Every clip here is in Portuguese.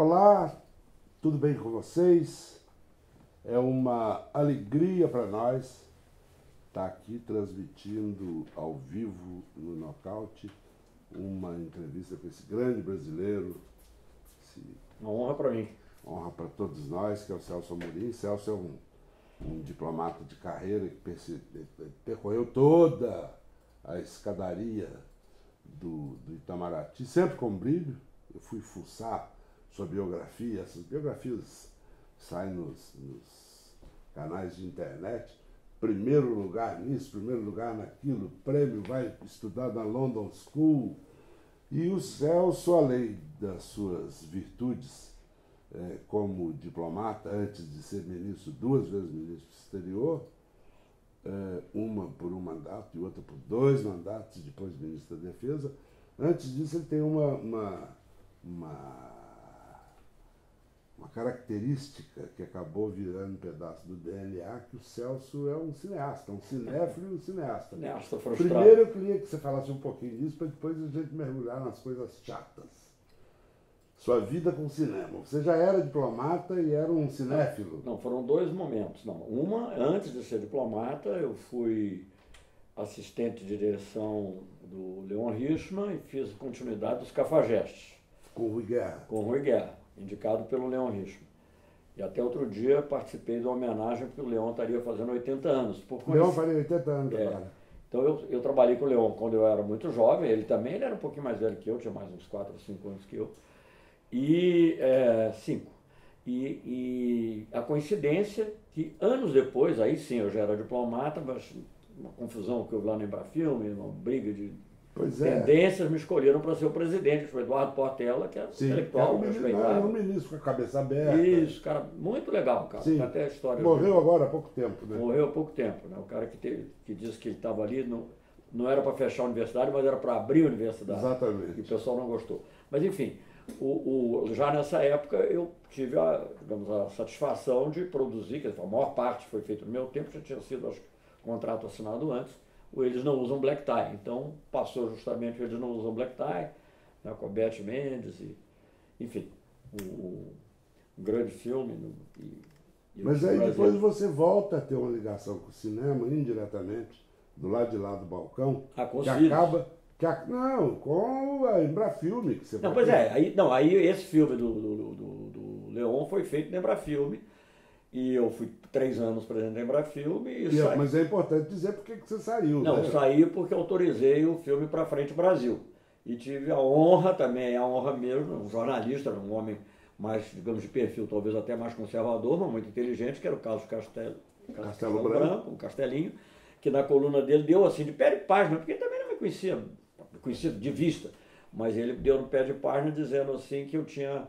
Olá, tudo bem com vocês? É uma alegria para nós estar aqui transmitindo ao vivo no Nocaute uma entrevista com esse grande brasileiro, Uma honra para mim. honra para todos nós, que é o Celso Amorim. Celso é um diplomata de carreira que percorreu toda a escadaria do Itamaraty, sempre com brilho. Eu fui fuçar sua biografia, essas biografias saem nos canais de internet. Primeiro lugar nisso, primeiro lugar naquilo, prêmio, vai estudar na London School. E o Celso, além das suas virtudes como diplomata, antes de ser ministro, 2 vezes ministro do exterior, uma por um mandato e outra por 2 mandatos, e depois ministro da Defesa. Antes disso, ele tem uma característica que acabou virando um pedaço do DNA, que o Celso é um cineasta, um cinéfilo e um cineasta. Cineasta frustrado. Primeiro eu queria que você falasse um pouquinho disso, para depois a gente mergulhar nas coisas chatas. Sua vida com cinema. Você já era diplomata e era um cinéfilo? Não, foram 2 momentos. Não, uma, antes de ser diplomata, eu fui assistente de direção do Leon Hirschman e fiz continuidade dos Cafajestes. Com o Rui Guerra? Com o Rui Guerra, indicado pelo Leon Hirschman. E até outro dia participei de uma homenagem porque o Leon estaria fazendo 80 anos. O Leon faria 80 anos agora. Então eu trabalhei com o Leon quando eu era muito jovem, ele também, ele era um pouquinho mais velho que eu, tinha mais uns 4 ou 5 anos que eu. E 5. E a coincidência que anos depois, aí sim eu já era diplomata, mas uma confusão que houve lá no Embrafilme, uma briga de tendências, me escolheram para ser o presidente, foi Eduardo Portela, que era intelectual, respeitado. Um ministro com a cabeça aberta. Isso, cara, muito legal, cara. Sim. Até a história morreu agora há pouco tempo, né? Morreu há pouco tempo, né? O cara que disse que ele estava ali, não era para fechar a universidade, mas era para abrir a universidade. Exatamente. E o pessoal não gostou. Mas enfim, já nessa época eu tive a satisfação de produzir, quer dizer, a maior parte foi feita no meu tempo, já tinha sido, acho que, contrato assinado antes, o Eles Não Usam Black Tie. Então passou justamente o Eles Não Usam Black Tie, né, com a Beth Mendes, enfim, um grande filme. Mas aí depois você volta a ter uma ligação com o cinema, indiretamente, do lado de lá do balcão, que acaba... Não, com a Embrafilme que você não, pois é, aí esse filme do Leon foi feito na Embrafilme, e eu fui 3 anos presidente da Embrafilme mas é importante dizer por que você saiu. Não, né? Saí porque autorizei o filme para Frente Brasil. E tive a honra também, a honra mesmo, um jornalista, um homem mais, digamos, de perfil talvez até mais conservador, mas muito inteligente, que era o Carlos Castelo Branco, um Castelinho, que na coluna dele deu assim de pé de página, porque ele também não me conhecia de vista, mas ele deu no pé de página dizendo assim que eu tinha,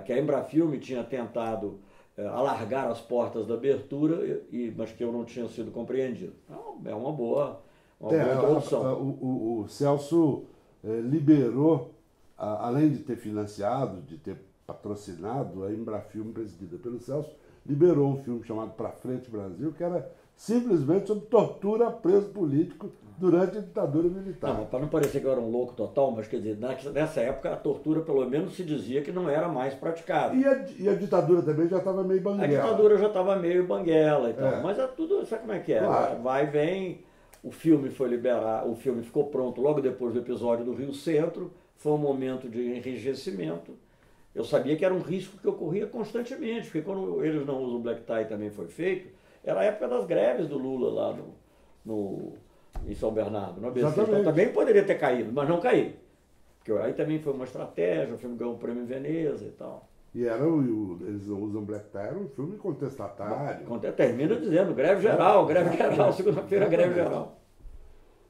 que a Embrafilme tinha tentado alargar as portas da abertura, mas que eu não tinha sido compreendido. Então, é uma boa introdução. O Celso liberou, além de ter financiado, de ter patrocinado, a Embrafilme, presidida pelo Celso, liberou um filme chamado Pra Frente Brasil, que era simplesmente sobre tortura a preso político durante a ditadura militar. Não, para não parecer que eu era um louco total, mas quer dizer, nessa época a tortura pelo menos se dizia que não era mais praticada. E a ditadura também já estava meio banguela. A ditadura já estava meio banguela e tal, mas é tudo, sabe como é que é? Claro. Vai e vem, o filme foi liberado, o filme ficou pronto logo depois do episódio do Rio Centro, foi um momento de enrijecimento. Eu sabia que era um risco que ocorria constantemente, porque quando Eles Não Usam Black Tie também foi feito, era a época das greves do Lula lá em São Bernardo, no ABC. Então também poderia ter caído, mas não caiu. Porque aí também foi uma estratégia, o filme ganhou o prêmio em Veneza e tal. E Eles Não Usam Black Tie, era um filme contestatário. Termina dizendo, greve geral, segunda-feira, greve geral.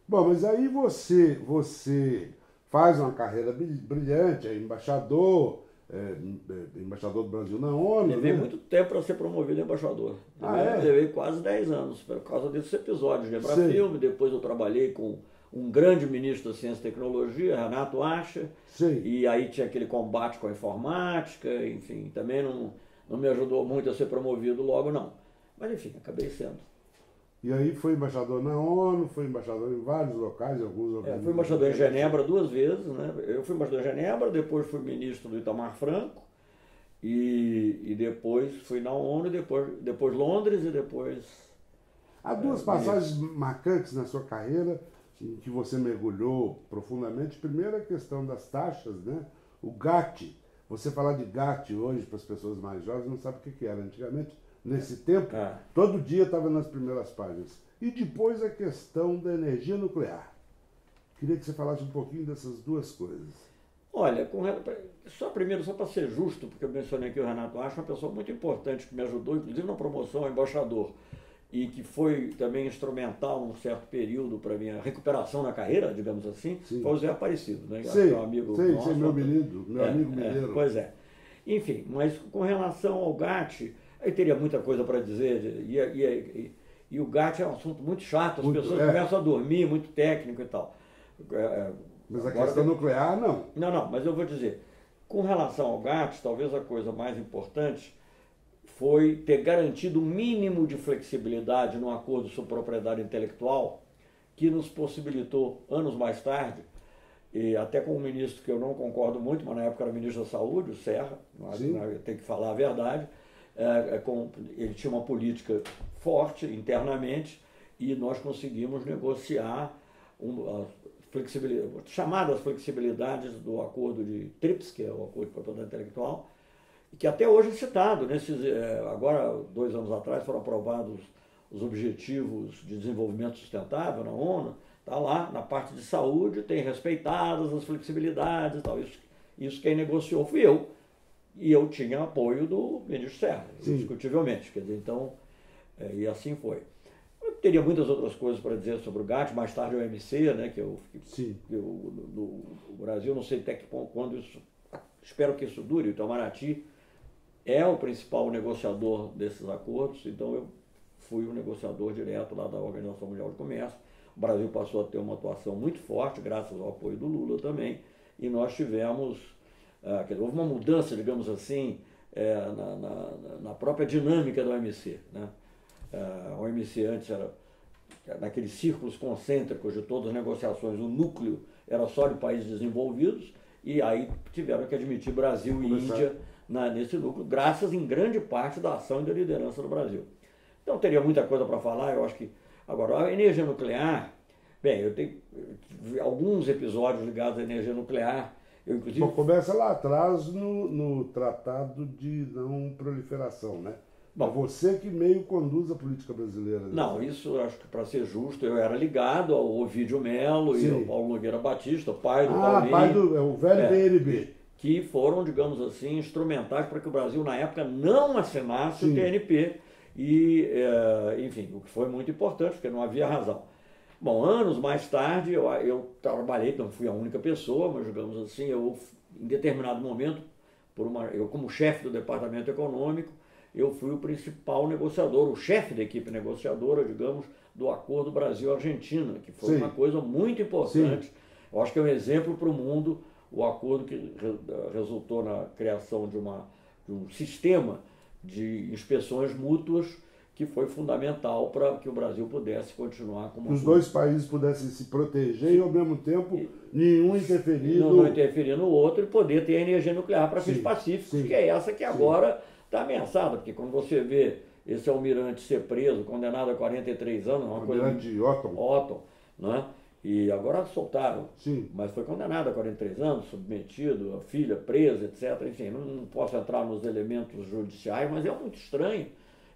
Bom, mas aí você faz uma carreira brilhante, é embaixador do Brasil na ONU. Levei muito tempo para ser promovido embaixador. Levei quase 10 anos por causa desses episódios de Embrafilme. Depois eu trabalhei com um grande ministro da Ciência e Tecnologia, Renato Acha. Sim. E aí tinha aquele combate com a informática, enfim, também não me ajudou muito a ser promovido logo, não. Mas enfim, acabei sendo. E aí foi embaixador na ONU, foi embaixador em vários locais, alguns organismos. Fui embaixador em Genebra 2 vezes, né? Eu fui embaixador em Genebra, depois fui ministro do Itamar Franco, e depois fui na ONU, depois Londres e depois... Há duas passagens marcantes na sua carreira em que você mergulhou profundamente. Primeiro, a questão das taxas, né? O GATT. Você falar de GATT hoje para as pessoas mais jovens não sabe o que era. Antigamente, nesse tempo, todo dia estava nas primeiras páginas. E depois a questão da energia nuclear. Queria que você falasse um pouquinho dessas duas coisas. Olha, só para ser justo, porque eu mencionei aqui o Renato Acho, uma pessoa muito importante que me ajudou, inclusive na promoção ao embaixador, e que foi também instrumental num certo período para a minha recuperação na carreira, digamos assim, Sim. Foi o Zé Aparecido, né? Sim, Meu amigo nosso, meu amigo mineiro. Pois é. Enfim, mas com relação ao GATT, eu teria muita coisa para dizer, e o GATT é um assunto muito chato, as pessoas começam a dormir, muito técnico e tal. Mas a questão nuclear, não. Não, mas eu vou dizer, com relação ao GATT, talvez a coisa mais importante foi ter garantido o mínimo de flexibilidade no acordo sobre propriedade intelectual, que nos possibilitou, anos mais tarde, e até com um ministro que eu não concordo muito, mas na época era ministro da Saúde, o Serra, tem que falar a verdade, ele tinha uma política forte internamente e nós conseguimos negociar chamadas flexibilidades do acordo de TRIPS, que é o acordo de propriedade intelectual, que até hoje é citado. Agora, 2 anos atrás, foram aprovados os Objetivos de Desenvolvimento Sustentável na ONU, está lá, na parte de saúde, tem respeitadas as flexibilidades e tal. Isso quem negociou fui eu. E eu tinha apoio do ministro Serra, indiscutivelmente. Quer dizer, então, e assim foi. Eu teria muitas outras coisas para dizer sobre o GATT, mais tarde o OMC, né, no Brasil, não sei até que ponto, quando isso, espero que isso dure, o Itamaraty é o principal negociador desses acordos, então eu fui o negociador direto lá da Organização Mundial de Comércio. O Brasil passou a ter uma atuação muito forte, graças ao apoio do Lula também, e nós tivemos, houve uma mudança, digamos assim, na própria dinâmica da OMC, né? A OMC antes era naqueles círculos concêntricos de todas as negociações, o núcleo era só de países desenvolvidos, e aí tiveram que admitir Brasil e Índia nesse núcleo, graças em grande parte da ação e da liderança do Brasil. Então teria muita coisa para falar, eu acho que... Agora, a energia nuclear, bem, eu tenho alguns episódios ligados à energia nuclear, eu inclusive... Bom, começa lá atrás no Tratado de Não Proliferação, né? Bom, você que meio conduz a política brasileira. Não, isso acho que, para ser justo, eu era ligado ao Ovidio Melo e ao Paulo Nogueira Batista, pai do Paulinho. Pai o velho PNB. Que foram, digamos assim, instrumentais para que o Brasil, na época, não assinasse o TNP. E, enfim, o que foi muito importante, porque não havia razão. Bom, anos mais tarde, eu trabalhei, não fui a única pessoa, mas, digamos assim, em determinado momento, eu como chefe do Departamento Econômico, eu fui o principal negociador, o chefe da equipe negociadora, digamos, do Acordo Brasil-Argentina, que foi uma coisa muito importante. Eu acho que é um exemplo para o mundo, o acordo que resultou na criação de um sistema de inspeções mútuas, que foi fundamental para que o Brasil pudesse continuar como... Os dois países pudessem se proteger e, ao mesmo tempo, nenhum interferir não interferir no outro e poder ter energia nuclear para fins pacíficos, que é essa que agora está ameaçada, porque quando você vê esse almirante ser preso, condenado a 43 anos, uma almirante coisa... Otton, né? E agora soltaram, mas foi condenado a 43 anos, submetido, a filha presa, etc. Enfim, não posso entrar nos elementos judiciais, mas é muito estranho,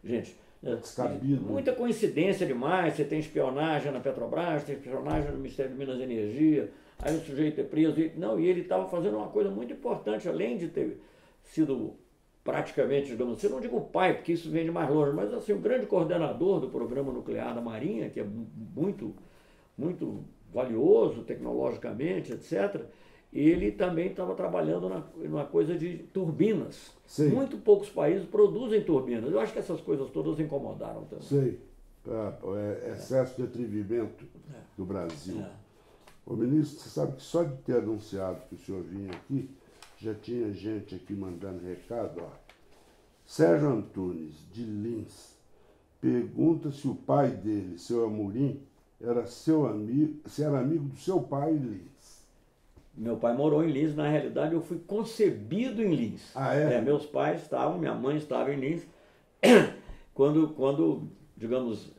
gente. Descabido. Muita coincidência demais, você tem espionagem na Petrobras, tem espionagem no Ministério de Minas e Energia, aí o sujeito é preso. E ele estava fazendo uma coisa muito importante, além de ter sido praticamente, digamos assim, não digo o pai, porque isso vem de mais longe, mas assim, o grande coordenador do programa nuclear da Marinha, que é muito, muito valioso tecnologicamente, etc., ele também estava trabalhando numa coisa de turbinas. Muito poucos países produzem turbinas. Eu acho que essas coisas todas incomodaram também. Excesso de atrevimento do Brasil. Ô, ministro, você sabe que só de ter anunciado que o senhor vinha aqui, já tinha gente aqui mandando recado. Sérgio Antunes, de Lins, pergunta se o pai dele, seu Amorim, se era amigo do seu pai, Lins. Meu pai morou em Lins, na realidade eu fui concebido em Lins. Ah, é? Meus pais estavam, minha mãe estava em Lins. Quando digamos,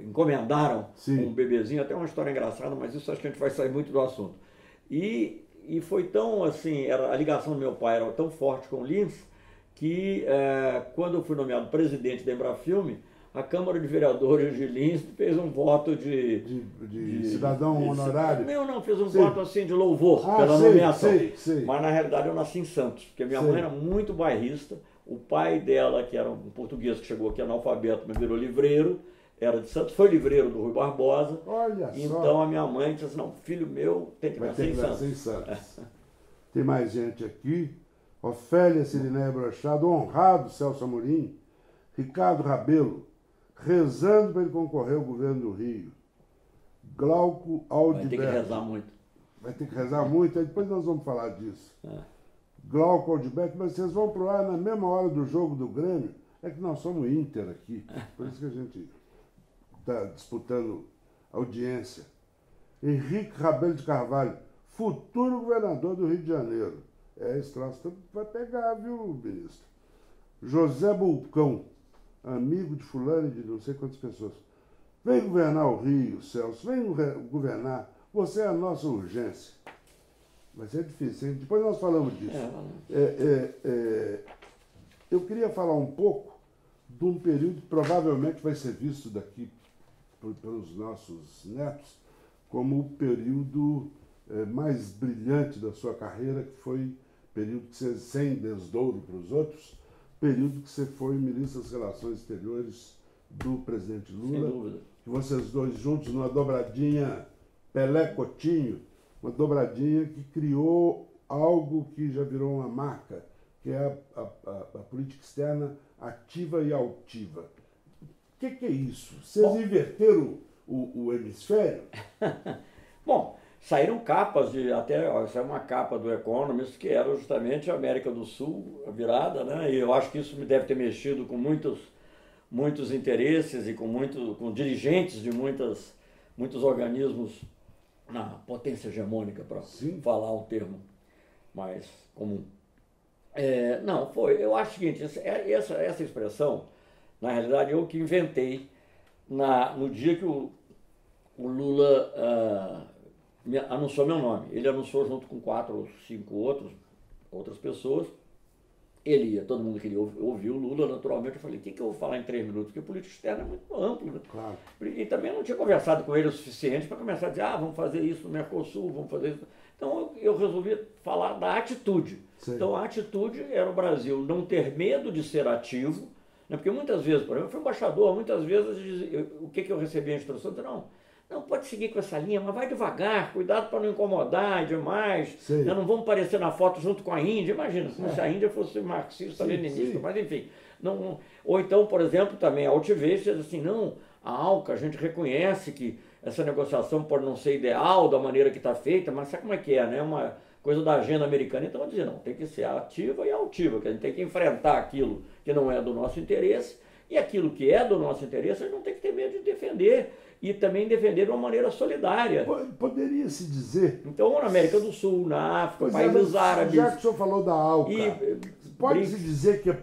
encomendaram um bebezinho, até uma história engraçada, mas isso acho que a gente vai sair muito do assunto. E foi tão assim, a ligação do meu pai era tão forte com o Lins, que quando eu fui nomeado presidente da Embrafilme, a Câmara de Vereadores de Lins fez um voto de cidadão honorário? Não, fez um voto assim de louvor pela nomeação. Sei. Mas na realidade eu nasci em Santos, porque minha mãe era muito bairrista, o pai dela, que era um português que chegou aqui analfabeto, mas virou livreiro, era de Santos, foi livreiro do Rui Barbosa. Olha então só. A minha mãe disse assim, não, filho meu tem que nascer em Santos. Tem mais gente aqui. Ofélia Cirineia Brochado, honrado Celso Amorim, Ricardo Rabelo, rezando para ele concorrer ao governo do Rio. Glauco Aldiberto. Vai ter que rezar muito. Vai ter que rezar muito, aí depois nós vamos falar disso. Glauco Aldiberto, mas vocês vão pro ar na mesma hora do jogo do Grêmio? É que nós somos Inter aqui, por isso que a gente está disputando audiência. Henrique Rabelo de Carvalho, futuro governador do Rio de Janeiro. Esse troço vai pegar, viu, ministro? José Bulcão, amigo de fulano e de não sei quantas pessoas. Vem governar o Rio, Celso, vem governar. Você é a nossa urgência. Vai ser difícil, hein? Depois nós falamos disso. Eu queria falar um pouco de um período que provavelmente vai ser visto daqui pelos nossos netos como o período mais brilhante da sua carreira, que foi o período que você, sem desdouro para os outros, período que você foi ministro das Relações Exteriores do presidente Lula. Sem dúvida. Que vocês dois juntos numa dobradinha Pelé-Coutinho, uma dobradinha que criou algo que já virou uma marca, que é a política externa ativa e altiva. O que é isso? Vocês inverteram o hemisfério? Bom, saíram capas saiu uma capa do Economist que era justamente a América do Sul, a virada, né? E eu acho que isso me deve ter mexido com muitos interesses e com dirigentes de muitos organismos na potência hegemônica, para falar um termo mais comum. Eu acho o seguinte, essa expressão, na realidade, eu que inventei no dia que o Lula anunciou meu nome. Ele anunciou junto com 4 ou 5 outras pessoas. Todo mundo queria ouvir o Lula, naturalmente. Eu falei, o que eu vou falar em 3 minutos? Porque a política externa é muito ampla. Né? Claro. E também não tinha conversado com ele o suficiente para começar a dizer, vamos fazer isso no Mercosul, vamos fazer isso. Então eu resolvi falar da atitude. Sim. Então a atitude era o Brasil não ter medo de ser ativo, né? Porque muitas vezes, por exemplo, eu fui embaixador, muitas vezes o que eu recebi a instrução? Não pode seguir com essa linha, mas vai devagar, cuidado para não incomodar demais, né? Não vamos aparecer na foto junto com a Índia, imagina, se a Índia fosse marxista, leninista, mas enfim. Ou então, por exemplo, também a altivez, diz assim, não, a ALCA, a gente reconhece que essa negociação pode não ser ideal da maneira que está feita, mas sabe como é que é, né? Uma coisa da agenda americana, então eu dizer, não, tem que ser ativa e altiva, que a gente tem que enfrentar aquilo que não é do nosso interesse, e aquilo que é do nosso interesse, a gente não tem que ter medo de defender, e também defender de uma maneira solidária. Poderia-se dizer... Então, na América do Sul, na África, países árabes... Já que o senhor falou da ALCA, pode-se dizer que o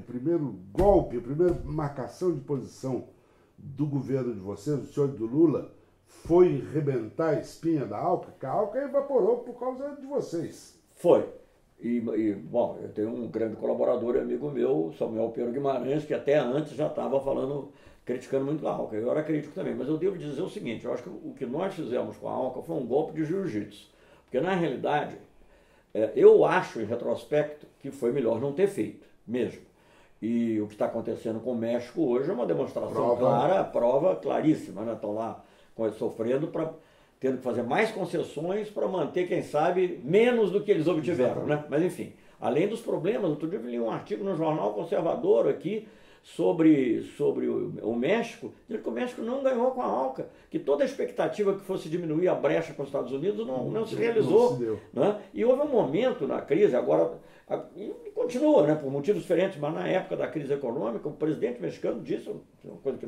primeiro golpe, a primeira marcação de posição do governo de vocês, do senhor e do Lula, foi rebentar a espinha da ALCA? Que a ALCA evaporou por causa de vocês. Foi. Bom, eu tenho um grande colaborador e amigo meu, Samuel Pedro Guimarães, que até antes já estava criticando muito a ALCA. Eu era crítico também, mas eu devo dizer o seguinte, eu acho que o que nós fizemos com a ALCA foi um golpe de jiu-jitsu. Porque, na realidade, eu acho, em retrospecto, que foi melhor não ter feito, mesmo. E o que está acontecendo com o México hoje é uma demonstração clara, prova claríssima, né? Estão lá sofrendo, tendo que fazer mais concessões para manter, quem sabe, menos do que eles obtiveram, né? Mas, enfim, além dos problemas, outro dia eu li um artigo no Jornal Conservador aqui, sobre o México, dizendo que o México não ganhou com a ALCA, que toda a expectativa que fosse diminuir a brecha com os Estados Unidos não se realizou. Não se deu. Né? E houve um momento na crise, agora, e continua, né, por motivos diferentes, mas na época da crise econômica, o presidente mexicano disse, uma coisa que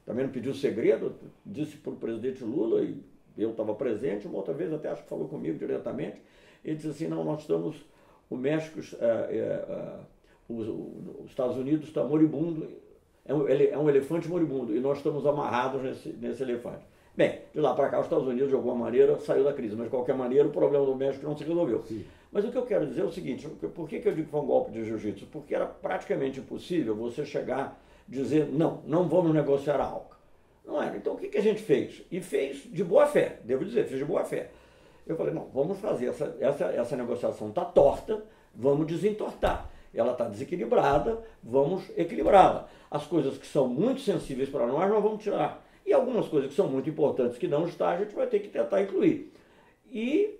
também não pediu segredo, disse para o presidente Lula, e eu estava presente, uma outra vez até acho que falou comigo diretamente, ele disse assim, não, nós estamos, o México, os Estados Unidos está moribundo, é um elefante moribundo, e nós estamos amarrados nesse elefante. Bem, de lá para cá os Estados Unidos de alguma maneira saiu da crise, mas de qualquer maneira o problema do México não se resolveu. Sim. Mas o que eu quero dizer é o seguinte, por que eu digo que foi um golpe de jiu-jitsu? Porque era praticamente impossível você chegar e dizer, não vamos negociar a ALCA. Não era. Então o que a gente fez? E fez de boa fé, devo dizer, fez de boa fé. Eu falei, não, vamos fazer essa negociação está torta, vamos desentortar. Ela está desequilibrada, vamos equilibrá-la. As coisas que são muito sensíveis para nós vamos tirar. E algumas coisas que são muito importantes que não está, a gente vai ter que tentar incluir. E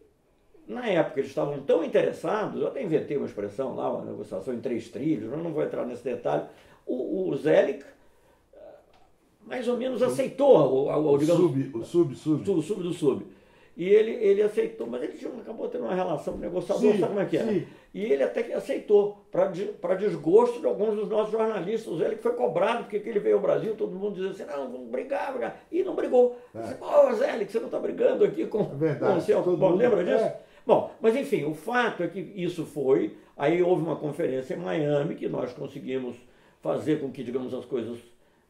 na época eles estavam tão interessados, eu até inventei uma expressão lá, uma negociação em 3 trilhos, eu não vou entrar nesse detalhe. O Zelig mais ou menos aceitou o sub do sub. E ele aceitou, mas ele acabou tendo uma relação com o negociador, sabe como é que é? Sim. E ele até que aceitou, para desgosto de alguns dos nossos jornalistas. O Zelig foi cobrado, porque ele veio ao Brasil, todo mundo dizia assim, não, vamos brigar. E não brigou. Disse, pô, Zelig, você não está brigando aqui com o Celso. Bom, lembra disso? É. Bom, mas enfim, o fato é que isso foi, aí houve uma conferência em Miami, que nós conseguimos fazer com que, digamos, as coisas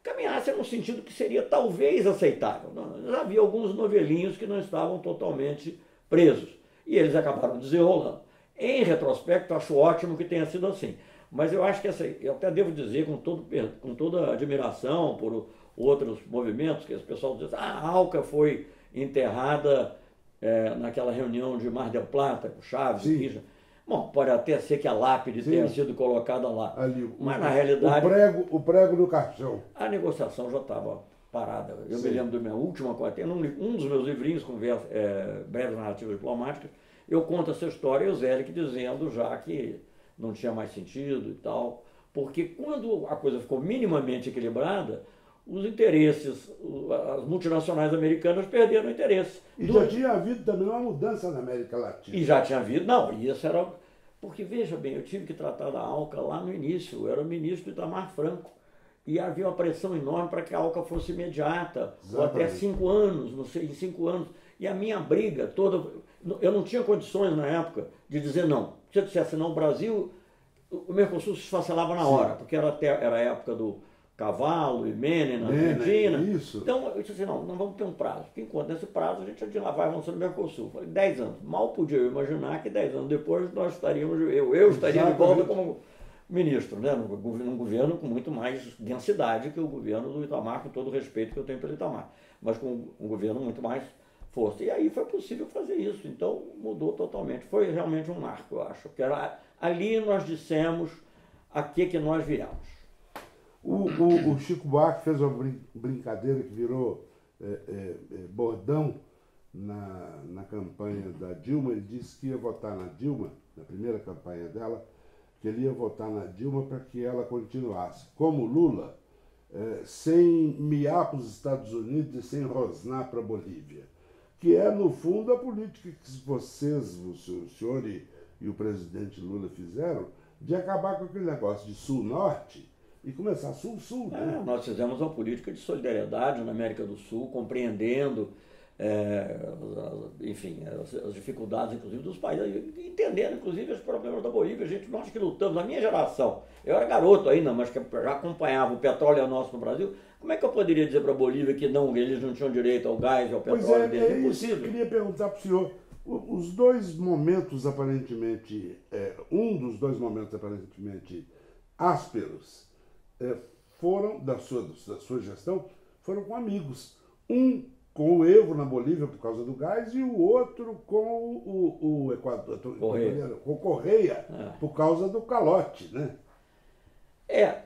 caminhassem no sentido que seria talvez aceitável. Já havia alguns novelinhos que não estavam totalmente presos, e eles acabaram desenrolando. Em retrospecto, acho ótimo que tenha sido assim. Mas eu acho que eu até devo dizer com toda admiração por outros movimentos, que o pessoal diz, a ALCA foi enterrada naquela reunião de Mar del Plata, com Chaves, Kirchner. Bom, pode até ser que a lápide tenha sido colocada lá. Ali, mas na realidade... O prego no caixão. A negociação já estava parada. Eu me lembro da minha última quarentena, um dos meus livrinhos, breves narrativas diplomáticas, eu conto essa história e o Zelig dizendo já que não tinha mais sentido e tal, porque quando a coisa ficou minimamente equilibrada, os interesses, as multinacionais americanas perderam o interesse. E já tinha havido também uma mudança na América Latina. E já tinha havido, não, e isso era... Porque, veja bem, eu tive que tratar da ALCA lá no início, eu era ministro Itamar Franco, e havia uma pressão enorme para que a ALCA fosse imediata, ou até 5 anos, não sei, em 5 anos. E a minha briga toda, eu não tinha condições na época de dizer não. Se eu dissesse não, o Brasil, o Mercosul se esfacelava na hora, porque era a época do Cavalo e Menem na Argentina. Isso. Então eu disse assim, não vamos ter um prazo. Porque enquanto nesse prazo a gente vai avançando no Mercosul. Falei, 10 anos. Mal podia eu imaginar que 10 anos depois nós estaríamos, eu estaria de volta como ministro, né? Num governo com muito mais densidade que o governo do Itamar, com todo o respeito que eu tenho pelo Itamar, mas com um governo muito mais força. E aí foi possível fazer isso. Então mudou totalmente. Foi realmente um marco, eu acho. Que ali nós dissemos a que nós viemos. O Chico Buarque fez uma brincadeira que virou bordão na campanha da Dilma. Ele disse que ia votar na Dilma, na primeira campanha dela, que ele ia votar na Dilma para que ela continuasse, como Lula, sem miar para os Estados Unidos e sem rosnar para a Bolívia. Que é, no fundo, a política que vocês, o senhor e o presidente Lula fizeram, de acabar com aquele negócio de sul-norte e começar sul-sul. Né? Nós fizemos uma política de solidariedade na América do Sul, compreendendo, enfim, as dificuldades, inclusive, dos países, entendendo, inclusive, os problemas da Bolívia. Nós que lutamos, a minha geração, eu era garoto ainda, mas que já acompanhava o petróleo nosso no Brasil, como é que eu poderia dizer para a Bolívia que eles não tinham direito ao gás e ao petróleo deles? É impossível. Eu queria perguntar para o senhor, os dois momentos aparentemente, um dos dois momentos aparentemente ásperos, foram, da sua gestão, foram com amigos. Um com o Evo na Bolívia por causa do gás e o outro com o Equador, com o Correia por causa do calote, né?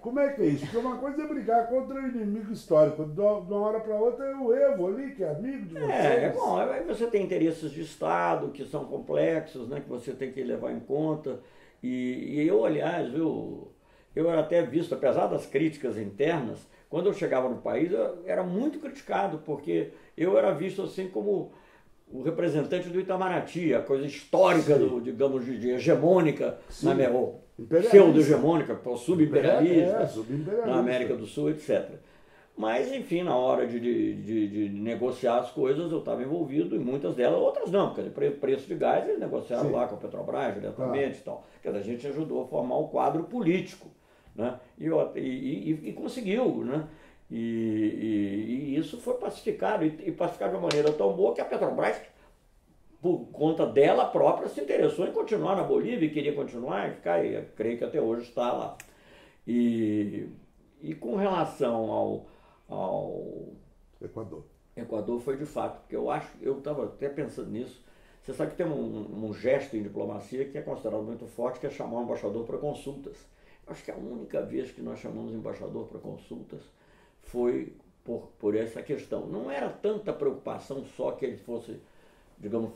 Como é que é isso? Porque uma coisa é brigar contra o inimigo histórico, de uma hora para outra é o Evo ali, que é amigo de vocês. Bom, aí você tem interesses de Estado que são complexos, né, que você tem que levar em conta. E eu, aliás, eu era até visto, apesar das críticas internas, quando eu chegava no país, eu era muito criticado, porque eu era visto assim como o representante do Itamaraty, a coisa histórica, digamos, de hegemônica, pseudo-hegemônica, sub-imperialista, na América do Sul, etc. Mas, enfim, na hora de negociar as coisas, eu estava envolvido em muitas delas, outras não, porque preço de gás eles negociaram lá com a Petrobras diretamente e tal. Quer dizer, a gente ajudou a formar um quadro político, né? E conseguiu, né? E isso foi pacificado, e pacificado de uma maneira tão boa que a Petrobras, por conta dela própria, se interessou em continuar na Bolívia e queria continuar e ficar, e creio que até hoje está lá. E com relação ao Equador foi de fato, porque eu estava até pensando nisso. Você sabe que tem um gesto em diplomacia que é considerado muito forte, que é chamar o embaixador para consultas. Eu acho que a única vez que nós chamamos o embaixador para consultas foi por essa questão. Não era tanta preocupação só que ele fosse, digamos,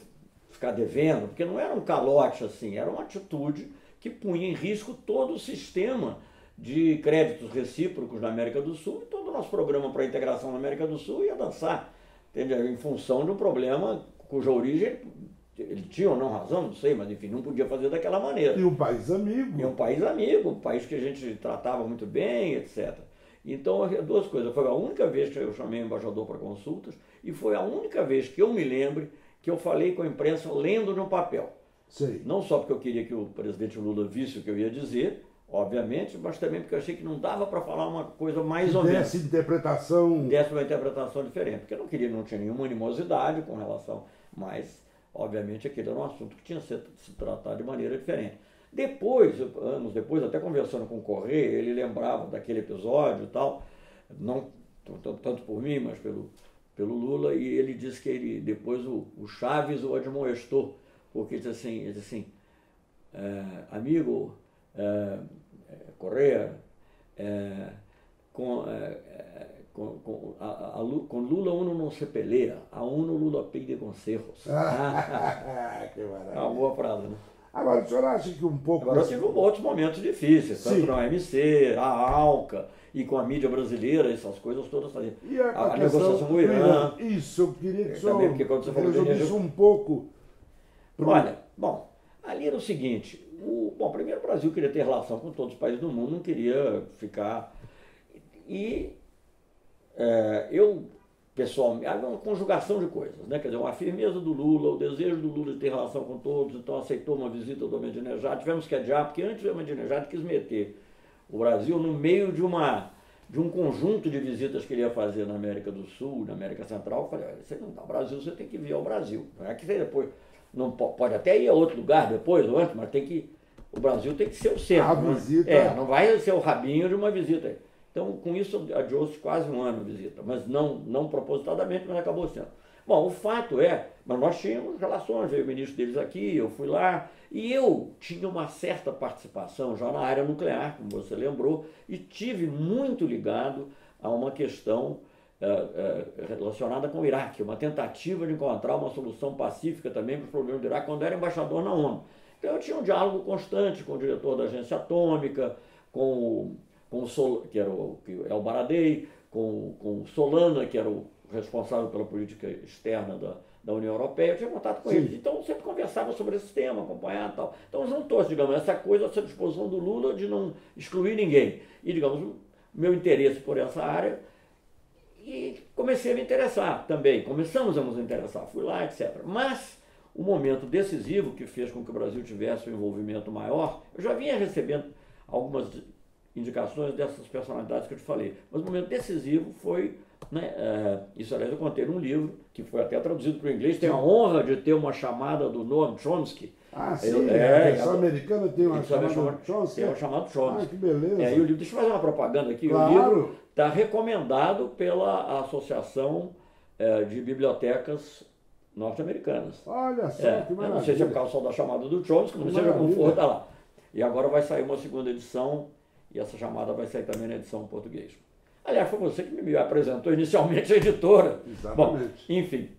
ficar devendo, porque não era um calote assim, era uma atitude que punha em risco todo o sistema de créditos recíprocos na América do Sul, e todo o nosso programa para a integração na América do Sul ia dançar, entendeu? Em função de um problema cuja origem, ele tinha ou não razão, não sei, mas enfim, não podia fazer daquela maneira. E um país amigo. E um país amigo, um país que a gente tratava muito bem, etc. Então, duas coisas. Foi a única vez que eu chamei o embaixador para consultas, e foi a única vez que eu me lembre que eu falei com a imprensa lendo no papel. Sei. Não só porque eu queria que o presidente Lula visse o que eu ia dizer, obviamente, mas também porque eu achei que não dava para falar uma coisa mais ou menos. Desse uma interpretação diferente, porque eu não tinha nenhuma animosidade com relação, mas, obviamente, aquele era um assunto que tinha que se tratado de maneira diferente. Depois, anos depois, até conversando com o Correia, ele lembrava daquele episódio e tal, não tanto por mim, mas pelo Lula, e ele disse que depois o Chaves o admoestou, porque ele disse assim, amigo Correia, com Lula uno não se pelea, a uno Lula pide consejos. Que maravilha. É uma boa frase, né? Agora, o senhor acha que um pouco... Agora eu tive outros momentos difíceis, tanto na OMC, a ALCA, e com a mídia brasileira, essas coisas todas faziam. E a negociação com o Irã. Isso, eu queria que o senhor também, porque quando você falou de energia... um pouco... Olha, bom, ali era o seguinte, primeiro o Brasil queria ter relação com todos os países do mundo, não queria ficar... E eu, pessoalmente, havia uma conjugação de coisas, né? Quer dizer, uma firmeza do Lula, o desejo do Lula de ter relação com todos, então aceitou uma visita do Ahmadinejad, tivemos que adiar, porque antes o Ahmadinejad quis meter o Brasil no meio de um conjunto de visitas que ele ia fazer na América do Sul, na América Central. Eu falei, olha, você não dá o Brasil, você tem que vir ao Brasil. Não é que você depois, não pode até ir a outro lugar depois ou antes, mas o Brasil tem que ser o centro. A visita... não vai ser o rabinho de uma visita. Então, com isso, adiou-se quase um ano a visita, mas não propositadamente, mas acabou sendo. Bom, o fato mas nós tínhamos relações, veio o ministro deles aqui, eu fui lá, e eu tinha uma certa participação já na área nuclear, como você lembrou, e tive muito ligado a uma questão relacionada com o Iraque, uma tentativa de encontrar uma solução pacífica também para os problemas do Iraque, quando era embaixador na ONU. Então eu tinha um diálogo constante com o diretor da agência atômica, com o que era o Baradei, com o Solana, que era o responsável pela política externa da União Europeia. Eu tinha contato com eles. Então eu sempre conversava sobre esse tema, acompanhar e tal. Então juntou-se, digamos, essa coisa, essa disposição do Lula de não excluir ninguém. E, digamos, o meu interesse por essa área. E comecei a me interessar também. Começamos a nos interessar. Fui lá, etc. Mas o momento decisivo que fez com que o Brasil tivesse um envolvimento maior, eu já vinha recebendo algumas indicações dessas personalidades que eu te falei. Mas o momento decisivo foi, isso aliás eu contei num livro, que foi até traduzido para o inglês, tenho a honra de ter uma chamada do Noam Chomsky. Ah, sim, a versão americana tem uma chamada do Chomsky. Tem uma chamada do Chomsky. Ah, que beleza. E o livro, deixa eu fazer uma propaganda aqui, claro. O livro está recomendado pela Associação de Bibliotecas Norte-Americanas. Olha só, que maravilha. Não sei se é por causa só da chamada do Chomsky, não seja como for, está lá. E agora vai sair uma segunda edição, e essa chamada vai sair também na edição em português. Aliás, foi você que me apresentou inicialmente a editora. Exatamente. Bom, enfim,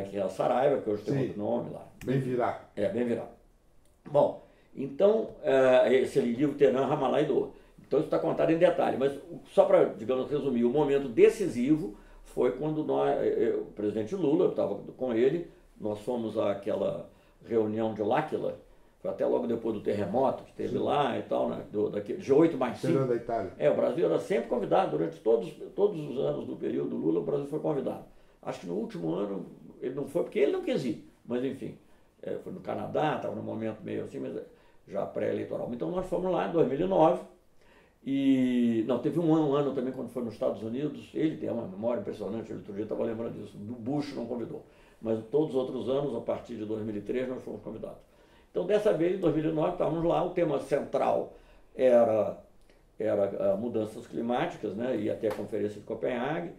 que é a Saraiva, que hoje tem outro nome lá. Bem-Virá. Bem-Virá. Bom, então, esse livro Teran Ramalaido. Então isso está contado em detalhe, mas só para, digamos, resumir, o momento decisivo foi quando o presidente Lula, eu estava com ele, nós fomos àquela reunião de L'Aquila, foi até logo depois do terremoto que teve lá e tal, né? G8+5. Da Itália. O Brasil era sempre convidado, durante todos os anos do período Lula, o Brasil foi convidado. Acho que no último ano ele não foi, porque ele não quis ir, mas enfim, foi no Canadá, estava num momento meio assim, mas já pré-eleitoral. Então nós fomos lá em 2009, e não, teve um ano também quando foi nos Estados Unidos, ele tem uma memória impressionante, ele outro dia estava lembrando disso, do Bush não convidou, mas todos os outros anos, a partir de 2003, nós fomos convidados. Então dessa vez, em 2009, estávamos lá, o tema central era mudanças climáticas, né, e até a Conferência de Copenhague.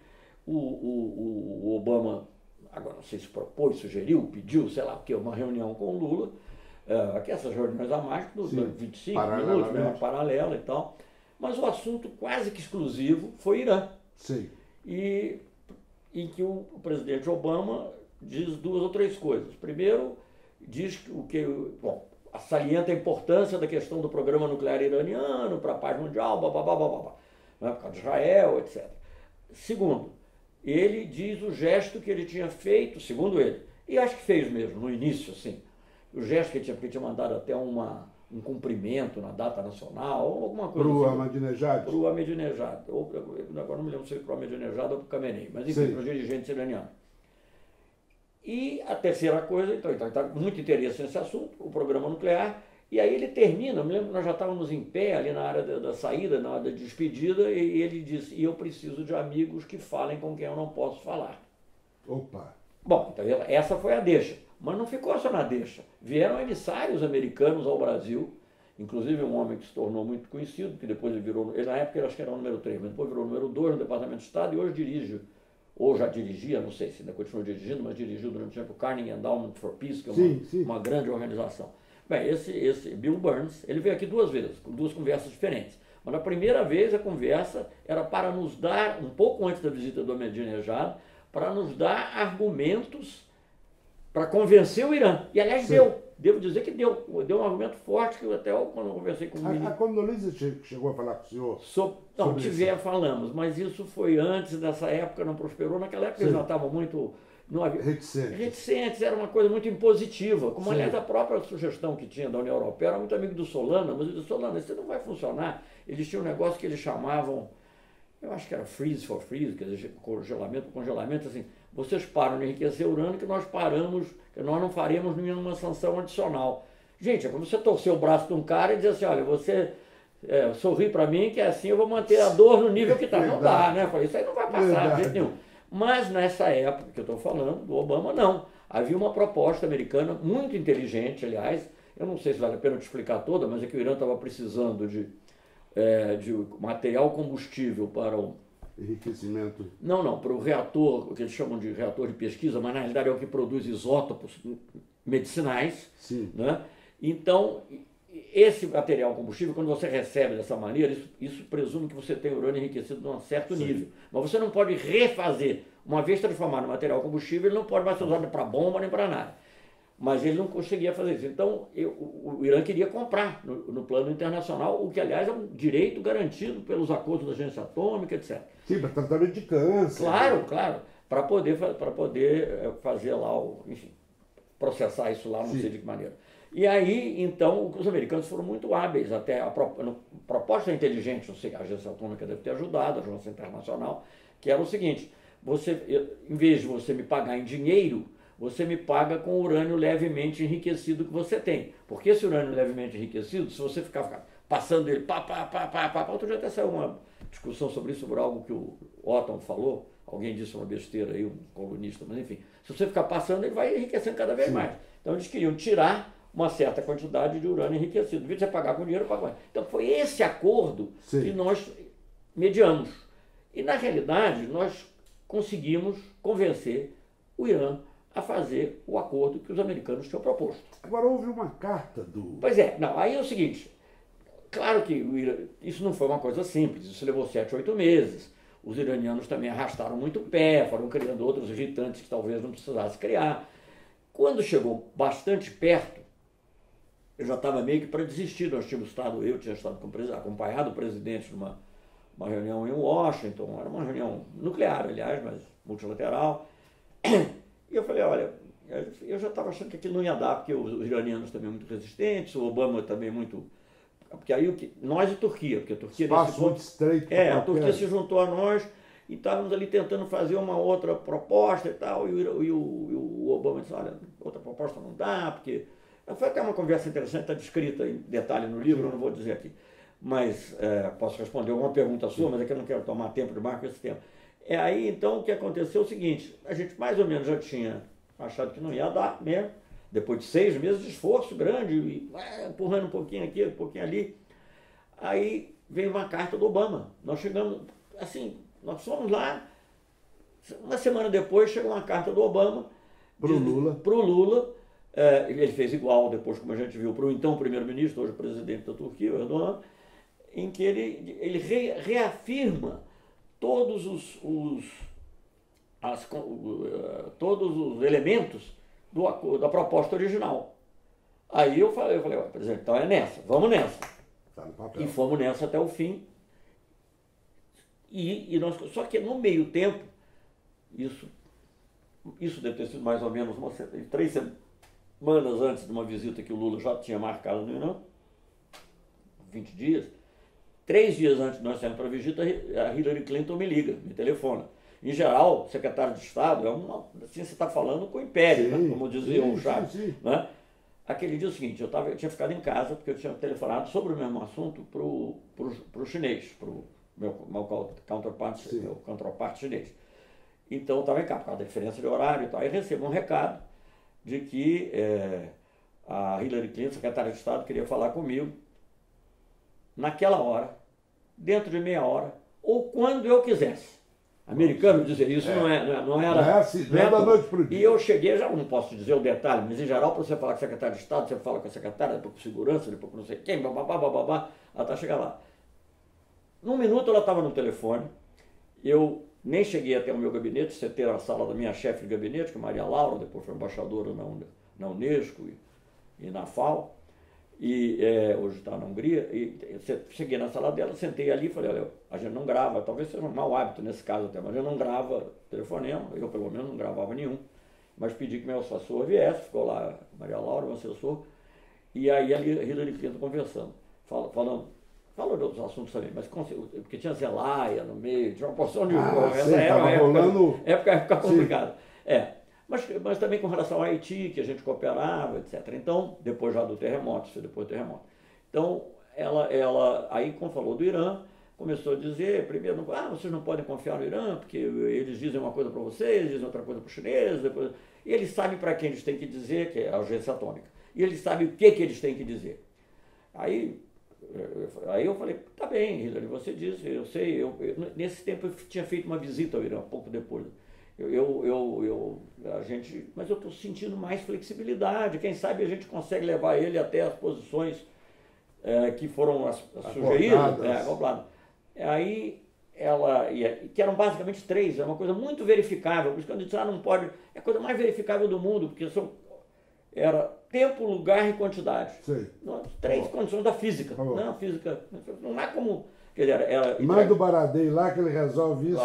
O Obama, agora não sei se propôs, sugeriu, pediu, sei lá o que, uma reunião com o Lula, aqui essas reuniões a mais, de 25 minutos, né, uma paralela e tal, mas o assunto quase que exclusivo foi Irã. Sim. E em que o presidente Obama diz 2 ou 3 coisas. Primeiro, diz salienta a importância da questão do programa nuclear iraniano para a paz mundial, né, por causa de Israel, etc. Segundo, ele diz o gesto que ele tinha feito, segundo ele, e acho que fez mesmo, no início, assim, o gesto que ele tinha mandado até um cumprimento na data nacional, ou alguma coisa assim. Para o Ahmadinejad. Agora não me lembro se foi para o Ahmadinejad ou para o Khamenei, mas enfim, para os dirigentes iranianos. E a terceira coisa, então está muito interesse nesse assunto, o programa nuclear, e aí ele termina, eu me lembro que nós já estávamos em pé ali na área da saída, na hora da despedida, e ele disse, e eu preciso de amigos que falem com quem eu não posso falar. Opa! Bom, então essa foi a deixa, mas não ficou só na deixa. Vieram emissários americanos ao Brasil, inclusive um homem que se tornou muito conhecido, que depois ele na época ele acho que era o número 3, mas depois virou o número 2 no Departamento de Estado e hoje dirige, ou já dirigia, não sei se ainda continua dirigindo, mas dirigiu durante o tempo o Carnegie Endowment for Peace, que é uma grande organização. Bem, esse Bill Burns, ele veio aqui 2 vezes, com 2 conversas diferentes. Mas na primeira vez a conversa era para nos dar, um pouco antes da visita do Ahmadinejad, para nos dar argumentos para convencer o Irã. E aliás devo dizer que deu um argumento forte, que até quando eu conversei com o ministro... A Condoleezza chegou a falar com o senhor? Não, falamos, mas isso foi antes dessa época, não prosperou. Naquela época eles já estavam muito... Reticentes, era uma coisa muito impositiva, como aliás a própria sugestão que tinha da União Europeia, era muito amigo do Solana, mas eu disse, Solana, isso não vai funcionar. Eles tinham um negócio que eles chamavam, eu acho que era freeze for freeze, quer dizer, congelamento, assim, vocês param de enriquecer urânio que nós não faremos nenhuma sanção adicional. Gente, é como você torcer o braço de um cara e dizer assim, olha, você sorri para mim que assim eu vou manter a dor no nível que está. Não dá, né? Eu falei, isso aí não vai passar de jeito nenhum. Mas nessa época que eu estou falando, do Obama, não. Havia uma proposta americana muito inteligente, aliás, eu não sei se vale a pena te explicar toda, mas é que o Irã estava precisando de material combustível para o... Enriquecimento. Não, para o reator, o que eles chamam de reator de pesquisa, mas na realidade é o que produz isótopos medicinais. Sim. Né? Então, esse material combustível, quando você recebe dessa maneira, isso presume que você tem urânio enriquecido num certo nível. Mas você não pode refazer. Uma vez transformado em material combustível, ele não pode mais ser usado para bomba nem para nada. Mas ele não conseguia fazer isso. Então, o Irã queria comprar no plano internacional, o que, aliás, é um direito garantido pelos acordos da agência atômica, etc. Sim, para tratamento de câncer. Claro, para poder fazer lá, enfim, processar isso lá, não sei de que maneira. E aí, então, os americanos foram muito hábeis, até a proposta inteligente, não sei, a agência atômica deve ter ajudado, a agência internacional, que era o seguinte, em vez de você me pagar em dinheiro, você me paga com o urânio levemente enriquecido que você tem. Porque esse urânio levemente enriquecido, se você ficar passando ele, outro dia até saiu uma discussão sobre isso, sobre algo que o Otton falou, alguém disse uma besteira aí, um colunista, mas enfim, se você ficar passando, ele vai enriquecendo cada vez mais. Então eles queriam tirar uma certa quantidade de urânio enriquecido. Em vez de você pagar com dinheiro, pagar com... Então foi esse acordo que nós mediamos. E na realidade, nós conseguimos convencer o Irã a fazer o acordo que os americanos tinham proposto. Agora houve uma carta do... Pois é, aí é o seguinte, claro que isso não foi uma coisa simples, isso levou 7, 8 meses. Os iranianos também arrastaram muito o pé, foram criando outros irritantes que talvez não precisasse criar. Quando chegou bastante perto, eu já estava meio que para desistir. Eu tinha estado acompanhado o presidente numa reunião em Washington, era uma reunião nuclear, aliás, mas multilateral. E eu falei, olha, Eu já estava achando que aquilo não ia dar, porque os iranianos também muito resistentes, o Obama também muito... Porque aí nós e Turquia, porque a Turquia... Espaço muito estreito. A Turquia se juntou a nós e estávamos ali tentando fazer uma outra proposta e tal, e o Obama disse, olha, outra proposta não dá, porque... Foi até uma conversa interessante, está descrita em detalhe no livro, eu não vou dizer aqui. Mas posso responder alguma pergunta sua, mas é que eu não quero tomar tempo demais com esse tema. Aí, então, o que aconteceu é o seguinte, a gente mais ou menos já tinha achado que não ia dar mesmo, depois de 6 meses de esforço grande, e, empurrando um pouquinho aqui, um pouquinho ali. Aí veio uma carta do Obama. Nós chegamos, assim, nós fomos lá, uma semana depois chegou uma carta do Obama. Para o Lula. Ele fez igual depois, como a gente viu, para o então primeiro-ministro, hoje presidente da Turquia, o Erdogan, em que ele reafirma todos todos os elementos da proposta original. Aí eu falei, presidente, então é nessa, vamos nessa. Tá no papel. E fomos nessa até o fim. Só que no meio tempo, isso deve ter sido mais ou menos 3 semanas antes de uma visita que o Lula já tinha marcado no Irã, 20 dias, 3 dias antes de nós sairmos para a visita, a Hillary Clinton me liga, me telefona. Em geral, secretário de Estado, assim você está falando com o império, né? Como dizia o Chaves. Né? Aquele dia é o seguinte, eu tinha ficado em casa, porque eu tinha telefonado sobre o mesmo assunto para o chinês, para o meu counterpart chinês. Então eu estava em casa, por causa da diferença de horário e tal. Aí recebo um recado de que a Hillary Clinton, secretária de Estado, queria falar comigo naquela hora, dentro de meia hora, ou quando eu quisesse. Americano dizer isso não era assim, não é da noite para o dia. E eu cheguei, já não posso dizer o detalhe, mas em geral, para você falar com o secretário de Estado, você fala com a secretária, depois com segurança, depois com não sei quem, babá, até chegar lá. Num minuto ela estava no telefone, eu nem cheguei até o meu gabinete, você ter a sala da minha chefe de gabinete, que é Maria Laura, depois foi embaixadora na Unesco e na FAO, e hoje está na Hungria, e cheguei na sala dela, sentei ali e falei, olha, a gente não grava, talvez seja um mau hábito nesse caso até, mas a gente não grava telefonema, eu pelo menos não gravava nenhum, mas pedi que meu assessor viesse, ficou lá Maria Laura, meu assessor, e aí a Hillary Clinton conversando, falando de outros assuntos também, mas porque tinha Zelaya no meio, tinha uma porção de... essa era uma época complicada. Mas também com relação ao Haiti, que a gente cooperava, etc. Então, depois já do terremoto, isso foi depois do terremoto. Então, ela aí, quando falou do Irã, começou a dizer, primeiro, vocês não podem confiar no Irã, porque eles dizem uma coisa para vocês, dizem outra coisa para os chineses, depois... E eles sabem para quem eles têm que dizer, que é a agência atômica. E eles sabem o que eles têm que dizer. Aí eu falei, tá bem, Hillary, você disse, eu sei, nesse tempo eu tinha feito uma visita ao Irã, pouco depois. Mas eu estou sentindo mais flexibilidade, quem sabe a gente consegue levar ele até as posições que foram sugeridas. Aí que eram basicamente 3, é uma coisa muito verificável, por isso que quando disse, não pode, é a coisa mais verificável do mundo, porque era tempo, lugar e quantidade. 3 condições da física. Não, a física não há como... Quer dizer, manda o Baradei lá que ele resolve isso.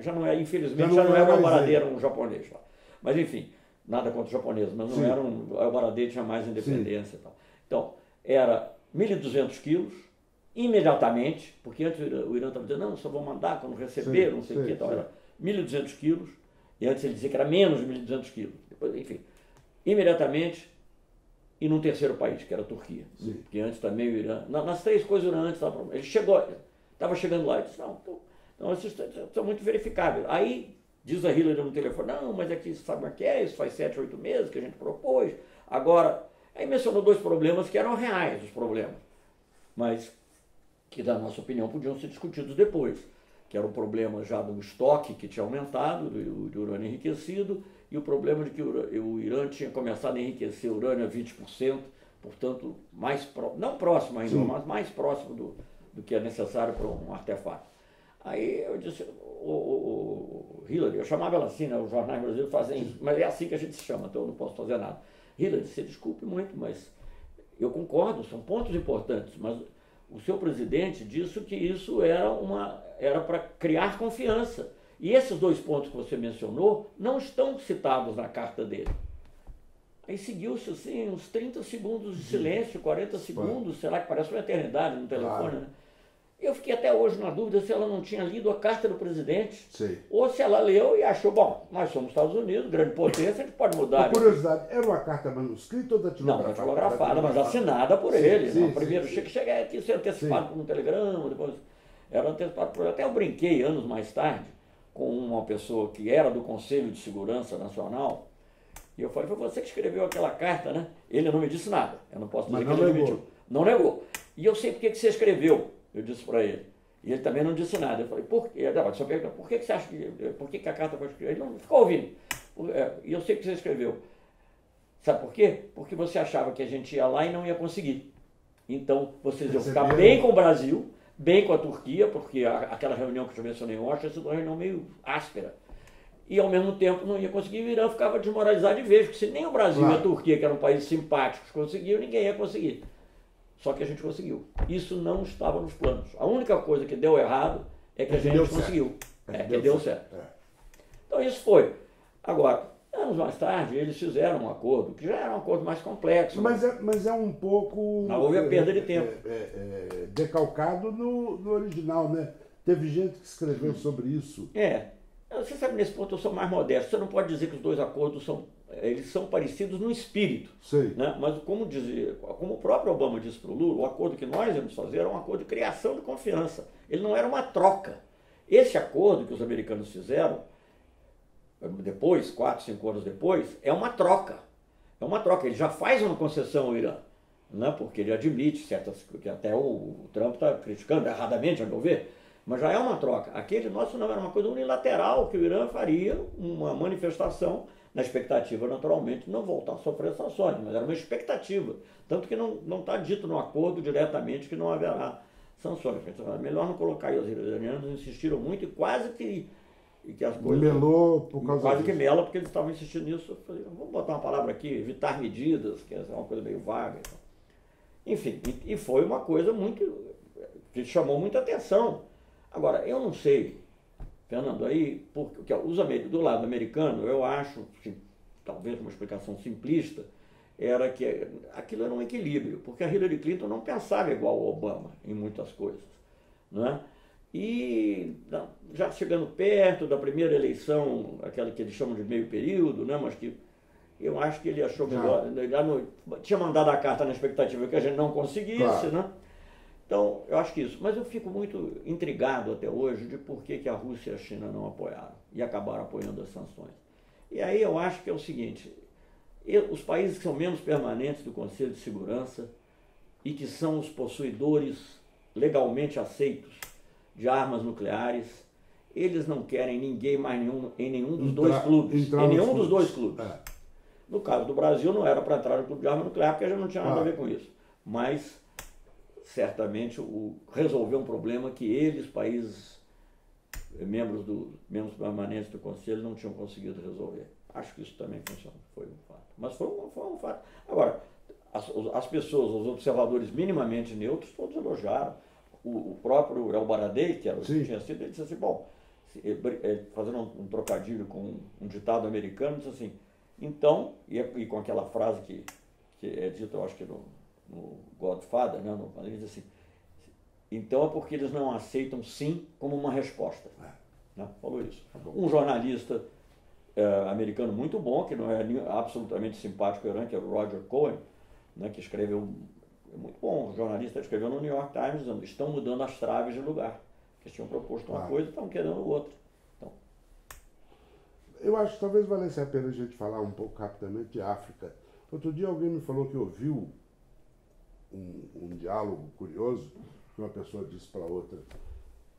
Já não é, infelizmente, já não era o Baradei, era um japonês lá. Mas enfim, nada contra os japoneses, mas não era o Baradei tinha mais independência e tal. Então, era 1.200 quilos, imediatamente, porque antes o Irã estava dizendo, não, só vou mandar quando receber, não sei o que, então era 1.200 quilos, e antes ele dizia que era menos de 1.200 quilos. Depois, enfim, imediatamente, e num terceiro país, que era a Turquia. Porque antes também o Irã... Nas 3 coisas o Irã antes ele estava chegando lá e disse, não, isso é muito verificável. Aí diz a Hillary no telefone, não, mas aqui sabe o que é, isso faz 7, 8 meses que a gente propôs. Agora, aí mencionou 2 problemas que eram reais, os problemas, mas que, da nossa opinião, podiam ser discutidos depois, que era o problema já do estoque que tinha aumentado, do urânio enriquecido, e o problema de que o Irã tinha começado a enriquecer urânio a 20%, portanto, não próximo ainda, mas mais próximo do que é necessário para um artefato. Aí eu disse, Hillary, eu chamava ela assim, né, os jornais brasileiros fazem isso, mas é assim que a gente se chama, então eu não posso fazer nada. Hillary, você desculpe muito, mas eu concordo, são pontos importantes, mas o seu presidente disse que isso era para criar confiança. E esses 2 pontos que você mencionou não estão citados na carta dele. Aí seguiu-se assim, uns 30 segundos de silêncio, 40 segundos, sei lá, que parece uma eternidade no telefone, Claro. né? Eu fiquei até hoje na dúvida se ela não tinha lido a carta do presidente, Sei. ou se ela leu e achou, bom, nós somos Estados Unidos, grande potência, a gente pode mudar. Por curiosidade, era uma carta manuscrita ou datilografada? Não, datilografada, mas assinada por ele. Sim, Não, primeiro chega aqui ser antecipado por um telegrama, depois era antecipado por... Até eu brinquei anos mais tarde com uma pessoa que era do Conselho de Segurança Nacional, e eu falei, foi você que escreveu aquela carta, né? Ele não me disse nada, eu não posso dizer Mas que não ele negou. mentiu. Não negou. E eu sei por que você escreveu, eu disse para ele. E ele também não disse nada. Eu falei, por quê? Só perguntou, por que você acha que... Por que a carta foi escrita? Ele não ficou ouvindo. E eu sei que você escreveu. Sabe por quê? Porque você achava que a gente ia lá e não ia conseguir. Então, vocês iam ficar bem com o Brasil, bem com a Turquia, porque aquela reunião que eu te mencionei em Washington tinha sido uma reunião meio áspera. E, ao mesmo tempo, não ia conseguir. O Irã ficava desmoralizado de vez, porque se nem o Brasil e a Turquia, que eram países simpáticos, conseguiam, ninguém ia conseguir. Só que a gente conseguiu. Isso não estava nos planos. A única coisa que deu errado é que a gente conseguiu. Que deu certo. Então isso foi. Agora, anos mais tarde, eles fizeram um acordo, que já era um acordo mais complexo. Mas é um pouco... Não houve a perda de tempo. Decalcado no original, né? Teve gente que escreveu sobre isso. Você sabe, nesse ponto eu sou mais modesto. Você não pode dizer que os dois acordos são parecidos no espírito. Sei. Né? Mas como o próprio Obama disse para o Lula, o acordo que nós íamos fazer era um acordo de criação de confiança. Ele não era uma troca. Esse acordo que os americanos fizeram, depois, 4, 5 anos depois, é uma troca. É uma troca. Ele já faz uma concessão ao Irã, né? Porque ele admite certas que até o Trump está criticando erradamente, a meu ver, mas já é uma troca. Aquele nosso não era uma coisa unilateral que o Irã faria, uma manifestação, na expectativa, naturalmente, de não voltar a sofrer sanções, mas era uma expectativa. Tanto que não está dito no acordo diretamente que não haverá sanções. É melhor não colocar aí. Os iranianos insistiram muito e quase que as coisas... Melou por causa quase disso. Que mela, porque eles estavam insistindo nisso. Eu falei, vamos botar uma palavra aqui, evitar medidas, que é uma coisa meio vaga. Enfim, e foi uma coisa que chamou muita atenção. Agora, eu não sei, Fernando, aí, porque do lado americano, eu acho, que, talvez uma explicação simplista, era que aquilo era um equilíbrio, porque a Hillary Clinton não pensava igual ao Obama em muitas coisas. Né? E já chegando perto da primeira eleição, aquela que eles chamam de meio período, né? Mas que eu acho que ele achou melhor, tinha mandado a carta na expectativa que a gente não conseguisse, claro. Né? Então, eu acho que isso. Mas eu fico muito intrigado até hoje de por que a Rússia e a China não apoiaram e acabaram apoiando as sanções. E aí eu acho que é o seguinte, os países que são membros permanentes do Conselho de Segurança e que são os possuidores legalmente aceitos de armas nucleares, eles não querem ninguém mais em nenhum dos dois clubes. Em nenhum dos dois clubes. No caso do Brasil, não era para entrar no clube de arma nuclear, porque a gente não tinha nada a ver com isso. Mas certamente resolver um problema que eles, países membros permanentes do Conselho, não tinham conseguido resolver. Acho que isso também funciona, foi um fato. Mas foi um fato. Agora, as pessoas, os observadores minimamente neutros, todos elogiaram. O próprio El Baradei, que tinha sido, ele disse assim, bom, fazendo um trocadilho com um ditado americano, disse assim, então, e com aquela frase que é dita, eu acho que no Godfather, né, ele diz assim, então é porque eles não aceitam sim como uma resposta. Né? Falou isso. Um jornalista americano muito bom, que não é absolutamente simpático ao Irã, que é o Roger Cohen, né, que escreveu, muito bom, um jornalista escreveu no New York Times, dizendo, estão mudando as traves de lugar. Eles tinham proposto uma coisa e estão querendo outra. Então, eu acho que talvez valesse a pena a gente falar um pouco rapidamente de África. Outro dia alguém me falou que ouviu um diálogo curioso que uma pessoa disse para outra,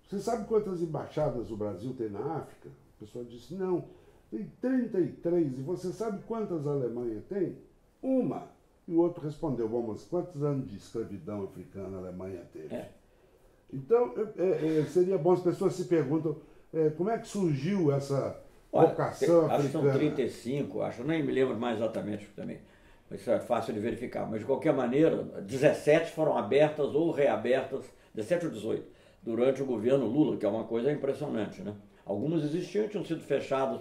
você sabe quantas embaixadas o Brasil tem na África? A pessoa disse, não, tem 33. E você sabe quantas a Alemanha tem? Uma. E o outro respondeu, bom, mas quantos anos de escravidão africana a Alemanha teve? Então, seria bom, as pessoas se perguntam, como é que surgiu essa vocação africana? Acho que são 35, nem me lembro mais exatamente também. Isso é fácil de verificar, mas de qualquer maneira, 17 foram abertas ou reabertas, 17 ou 18, durante o governo Lula, que é uma coisa impressionante, né? Algumas existiam e tinham sido fechadas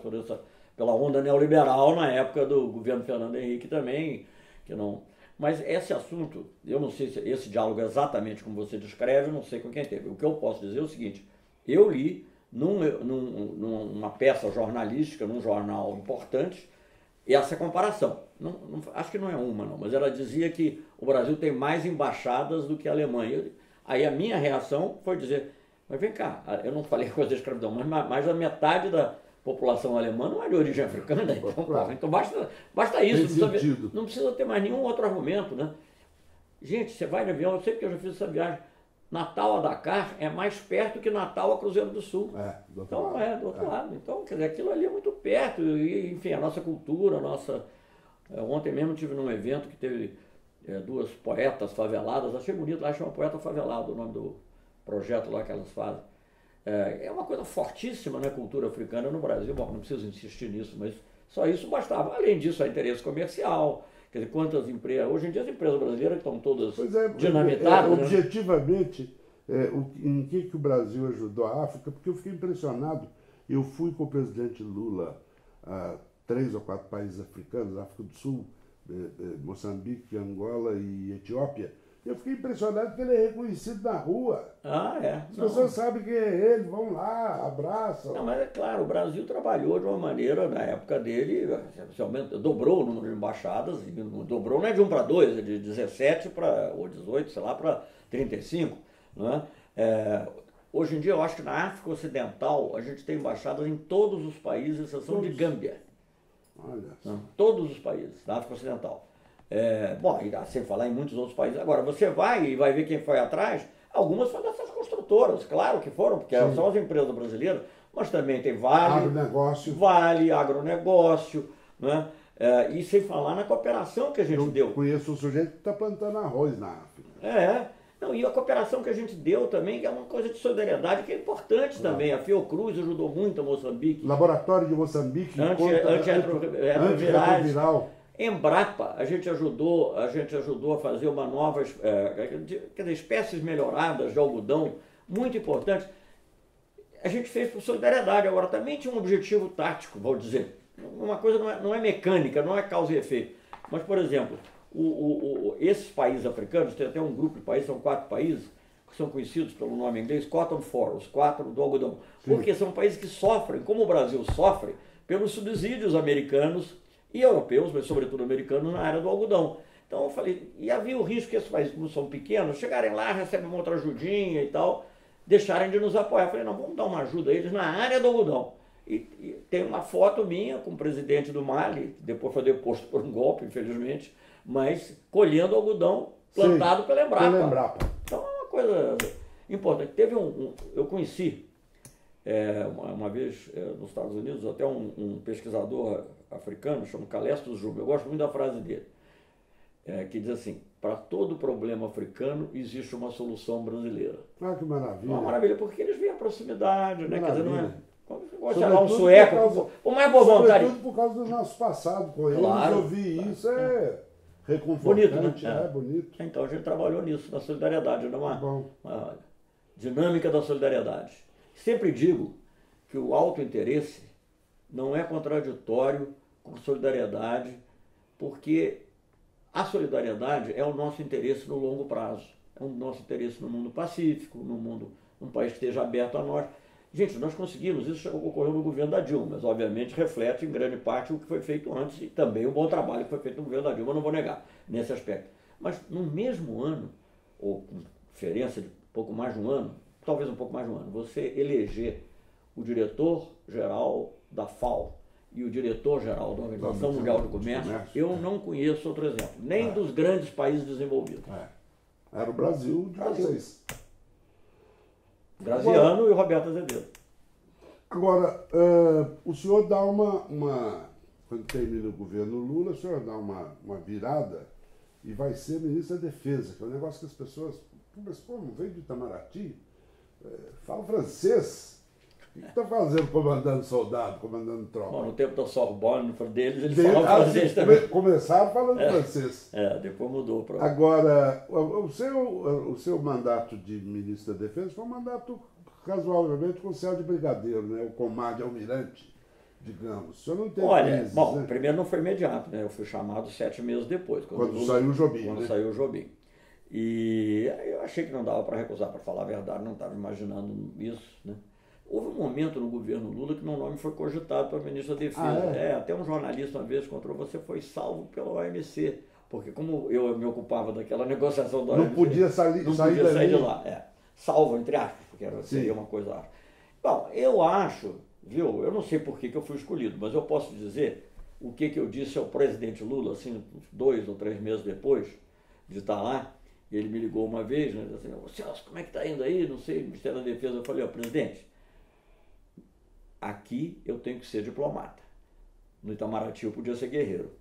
pela onda neoliberal na época do governo Fernando Henrique também, que não... Mas esse assunto, eu não sei se esse diálogo é exatamente como você descreve, eu não sei com quem teve. O que eu posso dizer é o seguinte, eu li numa peça jornalística, num jornal importante, essa comparação. Acho que não é uma, não, mas ela dizia que o Brasil tem mais embaixadas do que a Alemanha. Aí a minha reação foi dizer, mas vem cá, eu não falei coisa da escravidão, mas mais da metade da população alemã não é de origem africana, então, claro. Então basta isso, não precisa ter mais nenhum outro argumento, né? Gente, você vai de avião, eu sei porque eu já fiz essa viagem, Natal a Dakar é mais perto que Natal a Cruzeiro do Sul. Do outro então, lado. Do outro lado. Então, quer dizer, aquilo ali é muito perto, e, enfim, a nossa cultura, ontem mesmo tive num evento que teve duas poetas faveladas, achei bonito, lá chama Poeta Favelado, o nome do projeto lá que elas fazem. É uma coisa fortíssima na cultura africana no Brasil. Bom, não preciso insistir nisso, mas só isso bastava. Além disso, há interesse comercial. Quer dizer, quantas empresas... Hoje em dia as empresas brasileiras estão todas dinamitadas. Objetivamente, em que o Brasil ajudou a África? Porque eu fiquei impressionado. Eu fui com o presidente Lula a 3 ou 4 países africanos, África do Sul, Moçambique, Angola e Etiópia. Eu fiquei impressionado que ele é reconhecido na rua. As pessoas sabem quem é ele, vão lá, abraçam. Não, mas é claro, o Brasil trabalhou de uma maneira, na época dele, dobrou o número de embaixadas, dobrou não é de 1 para 2, é de 17 ou 18, sei lá, para 35. Né? Hoje em dia, eu acho que na África Ocidental, a gente tem embaixadas em todos os países, exceção de Gâmbia. Olha. Todos os países da África Ocidental. Bom, sem falar em muitos outros países. Agora, você vai ver quem foi atrás. Algumas foram dessas construtoras, claro que foram, porque são as empresas brasileiras, mas também tem Vale, agronegócio, né? E sem falar na cooperação que a gente deu. Eu conheço um sujeito que está plantando arroz na África. E a cooperação que a gente deu também, que é uma coisa de solidariedade, que é importante também. A Fiocruz ajudou muito a Moçambique. Laboratório de Moçambique. Antirretroviral. Embrapa, a gente ajudou a fazer uma nova, espécies melhoradas de algodão, muito importante. A gente fez por solidariedade, agora também tinha um objetivo tático, vou dizer. Uma coisa não é mecânica, não é causa e efeito. Mas, por exemplo, esses países africanos, tem até um grupo de países, são 4 países, que são conhecidos pelo nome inglês, Cotton 4, os 4 do algodão. Porque são países que sofrem, como o Brasil sofre, pelos subsídios americanos e europeus, mas sobretudo americanos, na área do algodão. Então eu falei, e havia o risco que esses países, como são pequenos, chegarem lá, recebem uma outra ajudinha e tal, deixarem de nos apoiar. Eu falei, não, vamos dar uma ajuda a eles na área do algodão. E tem uma foto minha com o presidente do Mali, que depois foi deposto por um golpe, infelizmente, mas colhendo algodão plantado pela Embrapa. Então é uma coisa importante. Eu conheci uma vez nos Estados Unidos até um pesquisador africano, chama Calestos Júnior, eu gosto muito da frase dele, que diz assim, para todo problema africano existe uma solução brasileira. Que maravilha. Uma maravilha, porque eles veem a proximidade, né? Quer dizer, não é... Pode chamar um sueco, o mais boa vontade. Sobretudo por causa do nosso passado com eles, ouvir isso reconfortante, bonito, né? Bonito. Então a gente trabalhou nisso, na solidariedade, uma dinâmica da solidariedade. Sempre digo que o autointeresse não é contraditório com solidariedade, porque a solidariedade é o nosso interesse no longo prazo, é o nosso interesse no mundo pacífico, num país que esteja aberto a nós. Gente, nós conseguimos, isso ocorreu no governo da Dilma, mas obviamente reflete em grande parte o que foi feito antes e também o bom trabalho que foi feito no governo da Dilma, não vou negar, nesse aspecto. Mas no mesmo ano, ou com diferença de pouco mais de um ano, talvez um pouco mais de um ano, você eleger o diretor-geral da FAO e o diretor-geral da Organização Mundial do Comércio, eu não conheço outro exemplo, nem dos grandes países desenvolvidos. Era o Brasil de vocês. Graziano e o Roberto Azevedo. Agora, o senhor dá quando termina o governo Lula, o senhor dá uma virada e vai ser ministro da Defesa, que é um negócio que as pessoas... Mas como veio de Itamaraty? Fala francês. O que está fazendo comandando soldado, comandando tropa? Bom, no tempo da Sorbonne, deles, eles falavam francês também. Começaram falando francês. Depois mudou para... Agora, o seu mandato de ministro da Defesa foi um mandato razoavelmente com céu de brigadeiro, né? O comadre almirante digamos? O senhor não teve Olha, meses, bom, né? primeiro não foi imediato, né? Eu fui chamado 7 meses depois. Quando saiu o Jobim, Quando né? saiu o Jobim. E aí eu achei que não dava para recusar, para falar a verdade, não estava imaginando isso, né? Houve um momento no governo Lula que meu nome foi cogitado para ministro da Defesa. Até um jornalista uma vez encontrou, você foi salvo pela OMC, porque como eu me ocupava daquela negociação da OMC, Não podia sair de lá. Salvo, entre aspas, porque seria uma coisa... Bom, eu acho, viu, eu não sei por que eu fui escolhido, mas eu posso dizer o que eu disse ao presidente Lula, assim, 2 ou 3 meses depois de estar lá. Ele me ligou uma vez, né, assim, Celso, como é que está indo aí? Não sei, Ministério da Defesa. Eu falei, ó, presidente, aqui eu tenho que ser diplomata. No Itamaraty eu podia ser guerreiro,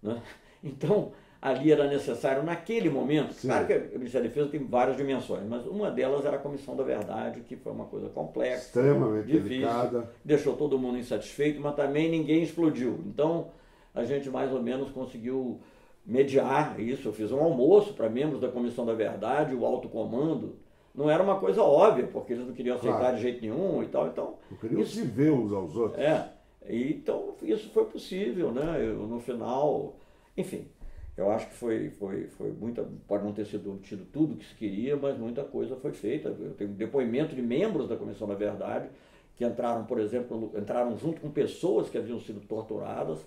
né? Então, ali era necessário, naquele momento, sim, claro que o Ministério da Defesa tem várias dimensões, mas uma delas era a Comissão da Verdade, que foi uma coisa complexa, extremamente difícil, delicada, deixou todo mundo insatisfeito, mas também ninguém explodiu. Então, a gente mais ou menos conseguiu mediar isso. Eu fiz um almoço para membros da Comissão da Verdade, o alto comando. Não era uma coisa óbvia, porque eles não queriam aceitar claro, de jeito nenhum e tal. Então, não queriam se ver uns aos outros. Então isso foi possível, né? No final, enfim, eu acho que foi muita, pode não ter sido obtido tudo que se queria, mas muita coisa foi feita. Eu tenho depoimento de membros da Comissão da Verdade que entraram, por exemplo, entraram junto com pessoas que haviam sido torturadas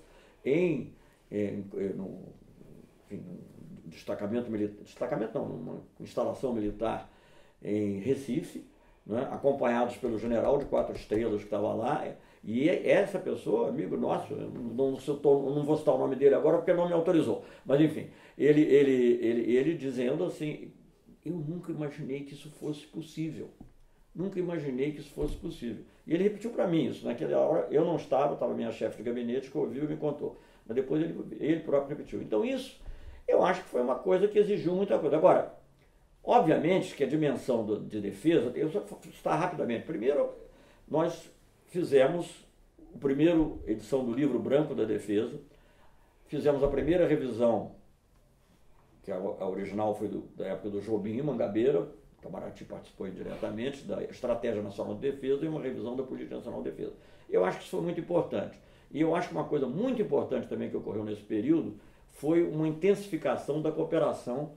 no destacamento não, numa instalação militar em Recife, né, acompanhados pelo general de 4 estrelas que estava lá, e essa pessoa, amigo nosso, eu não vou citar o nome dele agora porque não me autorizou, mas enfim, ele dizendo assim, eu nunca imaginei que isso fosse possível, nunca imaginei que isso fosse possível. E ele repetiu para mim isso, naquela hora eu não estava minha chefe de gabinete que ouviu e me contou, mas depois ele próprio repetiu. Então isso, eu acho que foi uma coisa que exigiu muita coisa. Agora, obviamente que a dimensão de defesa, eu só citar rapidamente. Primeiro, nós fizemos a primeira edição do livro branco da defesa, fizemos a primeira revisão, que a original foi da época do Jobim Mangabeira, o Itamaraty participou indiretamente, da Estratégia Nacional de Defesa e uma revisão da Política Nacional de Defesa. Eu acho que isso foi muito importante. E eu acho que uma coisa muito importante também que ocorreu nesse período foi uma intensificação da cooperação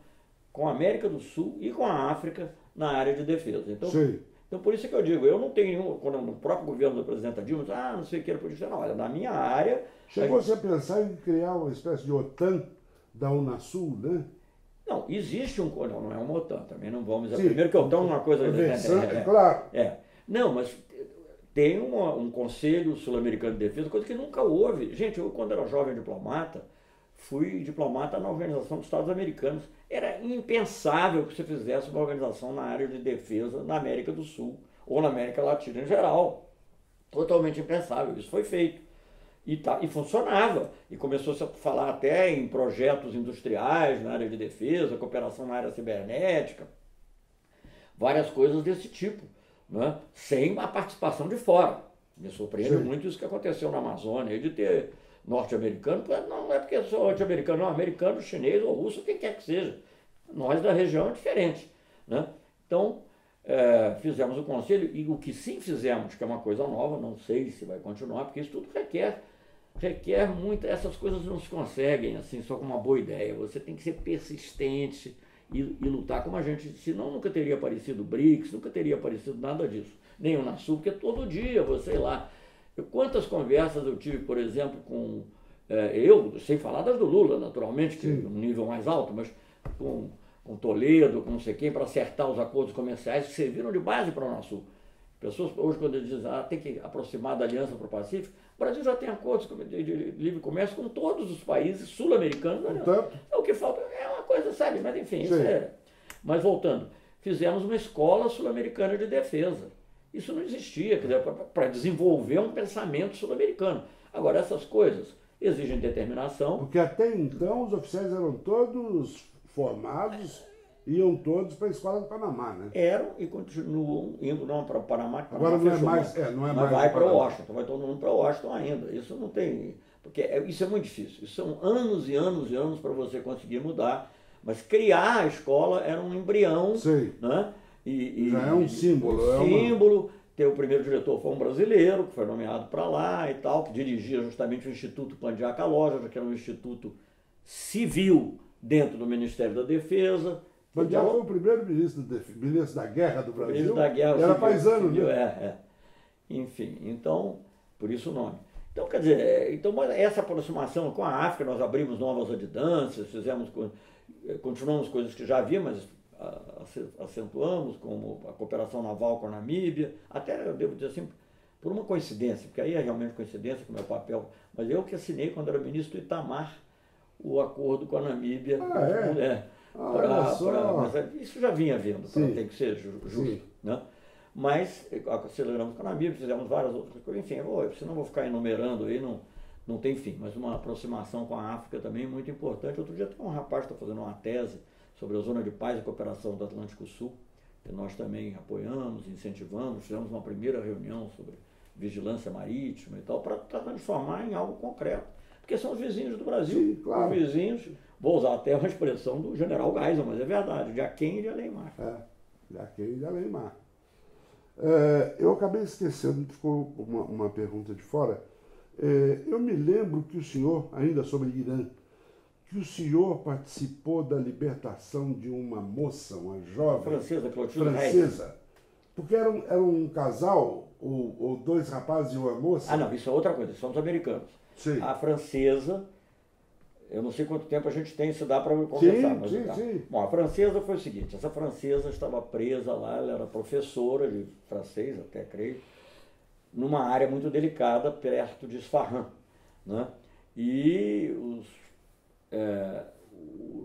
com a América do Sul e com a África na área de defesa. Então por isso que eu digo, eu não tenho, quando no próprio governo da presidenta Dilma, não sei o que era política, não, olha, na minha área... Chegou você a pensar em criar uma espécie de OTAN da Unasul, né? Não, existe não é uma OTAN, também não vamos dizer, primeiro que a OTAN é uma coisa... Claro. Não, mas tem um Conselho Sul-Americano de Defesa, coisa que nunca houve. Gente, eu quando era jovem diplomata, fui diplomata na Organização dos Estados Americanos. Era impensável que você fizesse uma organização na área de defesa na América do Sul, ou na América Latina em geral. Totalmente impensável. Isso foi feito. E funcionava. E começou -se a falar até em projetos industriais na área de defesa, cooperação na área cibernética, várias coisas desse tipo, né? Sem a participação de fora. Me surpreende muito isso que aconteceu na Amazônia, de ter norte-americano, não é porque eu sou norte-americano, não, americano, chinês ou russo, quem quer que seja. Nós da região é diferente, né? Então, fizemos o conselho, e o que sim fizemos, que é uma coisa nova, não sei se vai continuar, porque isso tudo requer muito, essas coisas não se conseguem assim só com uma boa ideia, você tem que ser persistente e lutar como a gente, senão nunca teria aparecido o BRICS, nunca teria aparecido nada disso, nem o Unasul, porque todo dia, sei lá, quantas conversas eu tive, por exemplo, com, sem falar das do Lula, naturalmente, que é um nível mais alto, mas com Toledo, com não sei quem, para acertar os acordos comerciais que serviram de base para o Unasul. Pessoas hoje, quando eles dizem tem que aproximar da Aliança para o Pacífico, o Brasil já tem acordos de livre comércio com todos os países sul-americanos. O que falta é uma coisa, sabe? Mas enfim, isso é. Mas voltando, fizemos uma escola sul-americana de defesa. Isso não existia, para desenvolver um pensamento sul-americano. Agora, essas coisas exigem determinação. Porque até então os oficiais eram todos formados, iam todos para a escola do Panamá, né? Eram e continuam indo para o Panamá. Agora não é mais, não é mais. Vai para Washington, vai todo mundo para Washington ainda. Isso não tem, porque isso é muito difícil. Isso são anos e anos e anos para você conseguir mudar. Mas criar a escola era um embrião, né? Já é um símbolo. o primeiro diretor foi um brasileiro, que foi nomeado para lá e tal, que dirigia justamente o Instituto Pandiaca Loja, que era um instituto civil dentro do Ministério da Defesa. Pandiaca foi o primeiro ministro da Guerra do Brasil. Ministro da Guerra era paisano, civil, né? Enfim, então, por isso o nome. Então, quer dizer, então, essa aproximação com a África, nós abrimos novas adidâncias, continuamos coisas que já havia, mas acentuamos, como a cooperação naval com a Namíbia, até eu devo dizer assim, por uma coincidência, porque aí é realmente coincidência com o meu papel, mas eu que assinei quando era ministro do Itamar o acordo com a Namíbia. Mas isso já vinha vindo, tem que ser justo, né? Mas aceleramos com a Namíbia, fizemos várias outras coisas, enfim, senão vou ficar enumerando aí, não tem fim, mas uma aproximação com a África também muito importante. Outro dia tem um rapaz que está fazendo uma tese sobre a Zona de Paz e Cooperação do Atlântico Sul, que nós também apoiamos, incentivamos, fizemos uma primeira reunião sobre vigilância marítima e tal, para transformar em algo concreto. Porque são os vizinhos do Brasil. Sim, claro. Os vizinhos, vou usar até uma expressão do general Geisel, mas é verdade, de Aquém e de Além-Mar. De Aquém e de Além-Mar. Eu acabei esquecendo, ficou uma pergunta de fora. Eu me lembro que o senhor, ainda sobre Irã, que o senhor participou da libertação de uma moça, uma jovem francesa, Clotilde francesa, porque era um casal, ou dois rapazes e uma moça. Ah, não, isso é outra coisa, são os americanos. Sim. A francesa, eu não sei quanto tempo a gente tem, se dá para conversar. Sim. Bom, a francesa foi o seguinte, essa francesa estava presa lá, ela era professora de francês, até creio, numa área muito delicada, perto de Isfahan, né? E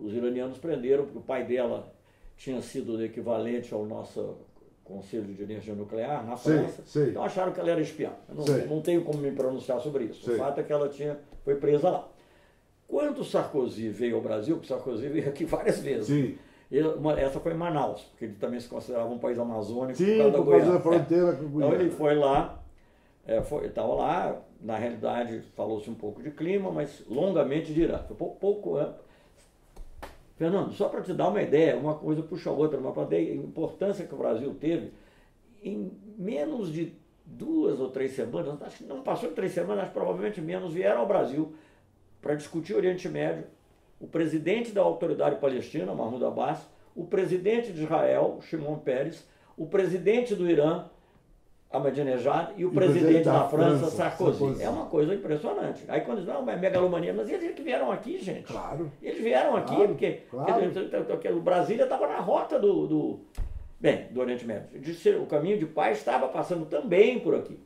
os iranianos prenderam, porque o pai dela tinha sido o equivalente ao nosso Conselho de Energia Nuclear na França. Então acharam que ela era espiã. Eu não tenho como me pronunciar sobre isso. O fato é que ela foi presa lá. Quando Sarkozy veio ao Brasil, porque Sarkozy veio aqui várias vezes. Sim. Essa foi em Manaus, porque ele também se considerava um país amazônico. Sim, por causa da fronteira com o Guiana. Então ele foi lá, estava lá, na realidade falou-se um pouco de clima, mas longamente de Irã. Foi pouco. Fernando, só para te dar uma ideia, uma coisa puxa a outra, mas para ver a importância que o Brasil teve, em menos de 2 ou 3 semanas, acho que não passou de 3 semanas, acho que provavelmente menos, vieram ao Brasil para discutir o Oriente Médio, o presidente da Autoridade Palestina, Mahmoud Abbas, o presidente de Israel, Shimon Peres, o presidente do Irã, Ahmadinejad, e o presidente da França, Sarkozy. É uma coisa impressionante. Aí quando dizem, não, mas é megalomania, mas eles que vieram aqui, gente. Claro. Eles vieram aqui, porque o Brasília estava na rota do Oriente Médio. O caminho de paz estava passando também por aqui.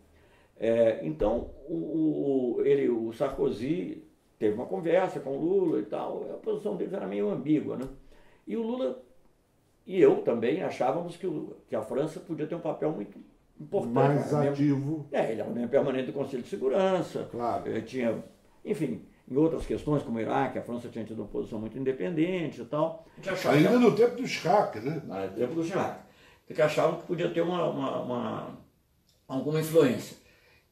Então, o Sarkozy teve uma conversa com o Lula e tal, a posição deles era meio ambígua, né? E o Lula e eu também achávamos que a França podia ter um papel muito importante. Mais ativo. Ele era membro permanente do Conselho de Segurança. Claro. Ele tinha, enfim, em outras questões, como o Iraque, a França tinha tido uma posição muito independente e tal. Ainda no tempo do Chirac, né? No tempo do Chirac. Que achavam que podia ter alguma influência.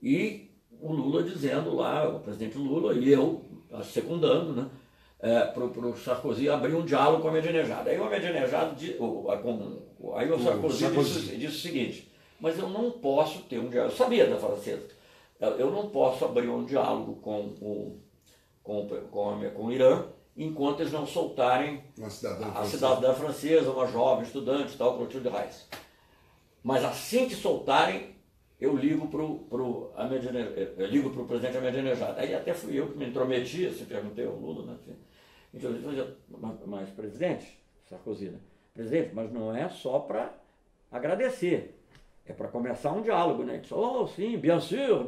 E o Lula dizendo lá, o presidente Lula e eu, secundando, né, para o Sarkozy abrir um diálogo com a Ahmadinejad. Aí o Ahmadinejad, aí o Sarkozy disse o seguinte, mas eu não posso ter um diálogo, eu sabia da francesa, eu não posso abrir um diálogo com o Irã enquanto eles não soltarem a cidadã francesa, uma jovem estudante, tal, Clotilde Reis. Mas assim que soltarem, eu ligo para o presidente Ahmadinejad. Aí até fui eu que me intrometi, se perguntei ao Lula, né? Mas presidente, Sarkozy, né? Presidente, mas não é só para agradecer, é para começar um diálogo, né? Ele disse, sim, bien sûr,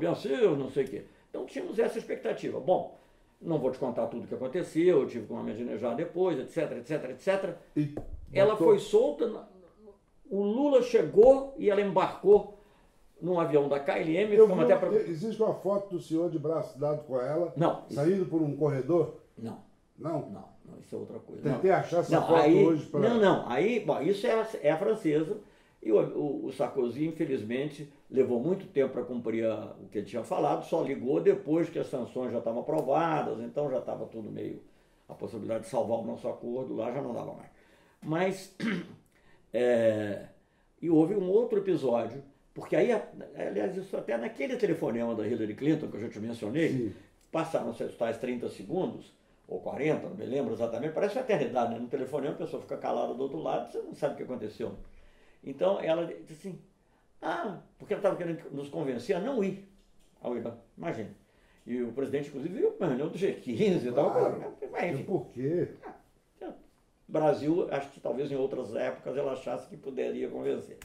não sei o quê. Então tínhamos essa expectativa. Bom, não vou te contar tudo o que aconteceu, eu tive com a Ahmadinejad depois, etc. Ela foi solta, o Lula chegou e ela embarcou num avião da KLM. Existe uma foto do senhor de braço dado com ela, saindo por um corredor? Não, isso é outra coisa. Tentei achar essa foto hoje para... Isso é a francesa, e o Sarkozy, infelizmente, levou muito tempo para cumprir o que ele tinha falado, só ligou depois que as sanções já estavam aprovadas, então já estava tudo meio... A possibilidade de salvar o nosso acordo lá já não dava mais. Mas... E houve um outro episódio Porque aí, aliás, isso até naquele telefonema da Hillary Clinton que eu já te mencionei, Sim. passaram os tais 30 segundos, ou 40, não me lembro exatamente, parece uma eternidade, né? No telefonema a pessoa fica calada do outro lado, você não sabe o que aconteceu. Então ela disse assim, porque ela estava querendo nos convencer a não ir ao Irã, imagina. E o presidente, inclusive, viu uma reunião do G15 e tal. Mas, enfim. Por quê? Brasil, acho que talvez em outras épocas ela achasse que poderia convencer.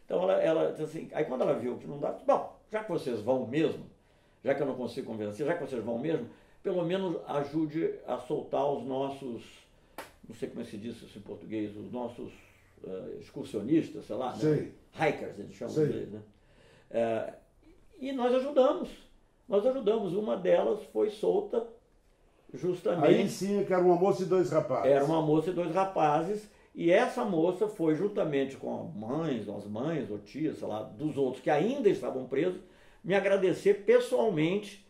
Então ela disse assim, aí quando ela viu que não dá, bom, já que vocês vão mesmo, já que eu não consigo convencer, já que vocês vão mesmo, pelo menos ajude a soltar os nossos, não sei como é que se diz isso em português, os nossos excursionistas, sei lá, né? Hikers, eles chamam deles, né? E nós ajudamos. Uma delas foi solta justamente... Aí sim, que era uma moça e 2 rapazes. Era uma moça e 2 rapazes, e essa moça foi juntamente com as mães ou tias, sei lá, dos outros que ainda estavam presos, me agradecer pessoalmente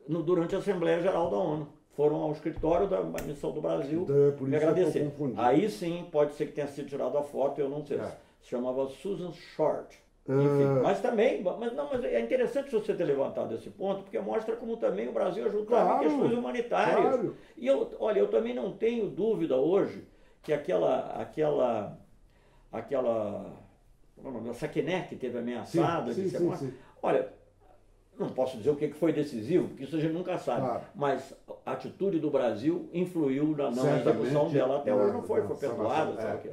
durante a Assembleia Geral da ONU. Foram ao escritório da Missão do Brasil então, me agradecer. Aí sim, pode ser que tenha sido tirado a foto, eu não sei. Se chamava Susan Short. Enfim, mas também, mas é interessante você ter levantado esse ponto, porque mostra como também o Brasil ajudava em questões humanitárias. Claro. E eu também não tenho dúvida hoje que aquela Saquené que teve ameaçada, sim. Olha, não posso dizer o que foi decisivo, porque isso a gente nunca sabe, mas a atitude do Brasil influiu na não execução dela, até hoje não foi perdoada, sabe o quê?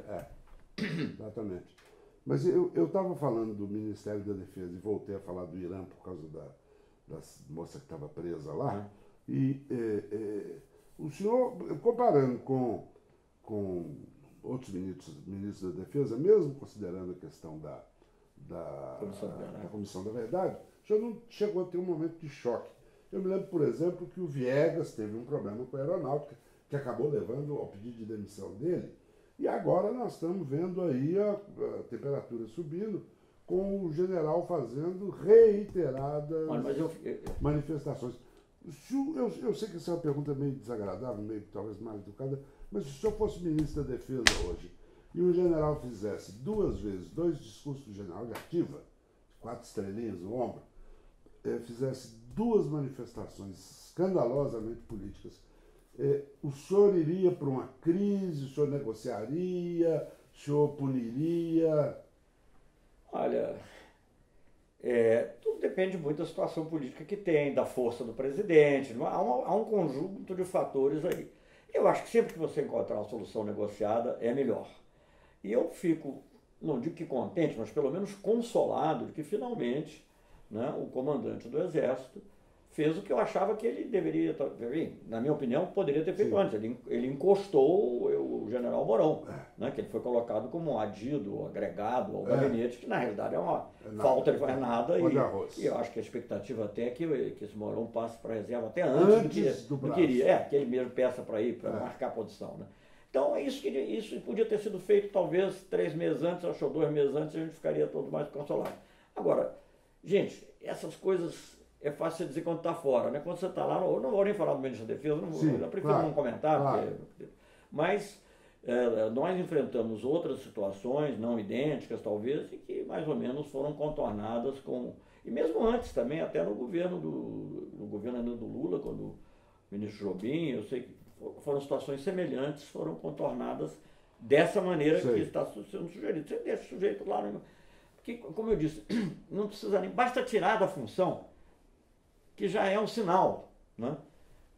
Exatamente. Mas eu estava falando do Ministério da Defesa e voltei a falar do Irã por causa da moça que estava presa lá. E o senhor, comparando com outros ministros da Defesa, mesmo considerando a questão da Comissão da Verdade, já não chegou a ter um momento de choque. Eu me lembro, por exemplo, que o Viegas teve um problema com a aeronáutica, que acabou levando ao pedido de demissão dele. E agora nós estamos vendo aí a temperatura subindo, com o general fazendo reiteradas manifestações. Eu sei que essa é uma pergunta meio desagradável, meio talvez mal educada, mas se o senhor fosse ministro da Defesa hoje e o general fizesse 2 vezes 2 discursos do general de ativa, 4 estrelinhas no ombro, fizesse 2 manifestações escandalosamente políticas, o senhor iria para uma crise, o senhor negociaria, o senhor puniria? Olha, tudo depende muito da situação política que tem, da força do presidente, há um conjunto de fatores aí. Eu acho que sempre que você encontrar uma solução negociada é melhor. E eu fico, não digo que contente, mas pelo menos consolado de que finalmente, né, o comandante do Exército fez o que eu achava que ele deveria, na minha opinião, poderia ter feito antes. Ele encostou o general Mourão, né, que ele foi colocado como adido, agregado ao gabinete, que na realidade é uma falta de fazer nada. E eu acho que a expectativa até é que esse Mourão passe para a reserva até antes do que iria. Que ele mesmo peça para ir, para marcar a posição. Né? Então, isso podia ter sido feito talvez 3 meses antes, achou 2 meses antes, a gente ficaria todos mais consolados. Agora, gente, essas coisas é fácil você dizer quando está fora, né? Quando você está lá, eu não vou nem falar do ministro da Defesa, eu prefiro não comentar, mas nós enfrentamos outras situações, não idênticas talvez, e que mais ou menos foram contornadas e mesmo antes também, até no governo do Lula, quando o ministro Jobim, eu sei que foram situações semelhantes, foram contornadas dessa maneira que está sendo sugerido. Você deixa o sujeito lá, porque, como eu disse, não precisa nem, basta tirar da função, que já é um sinal, né?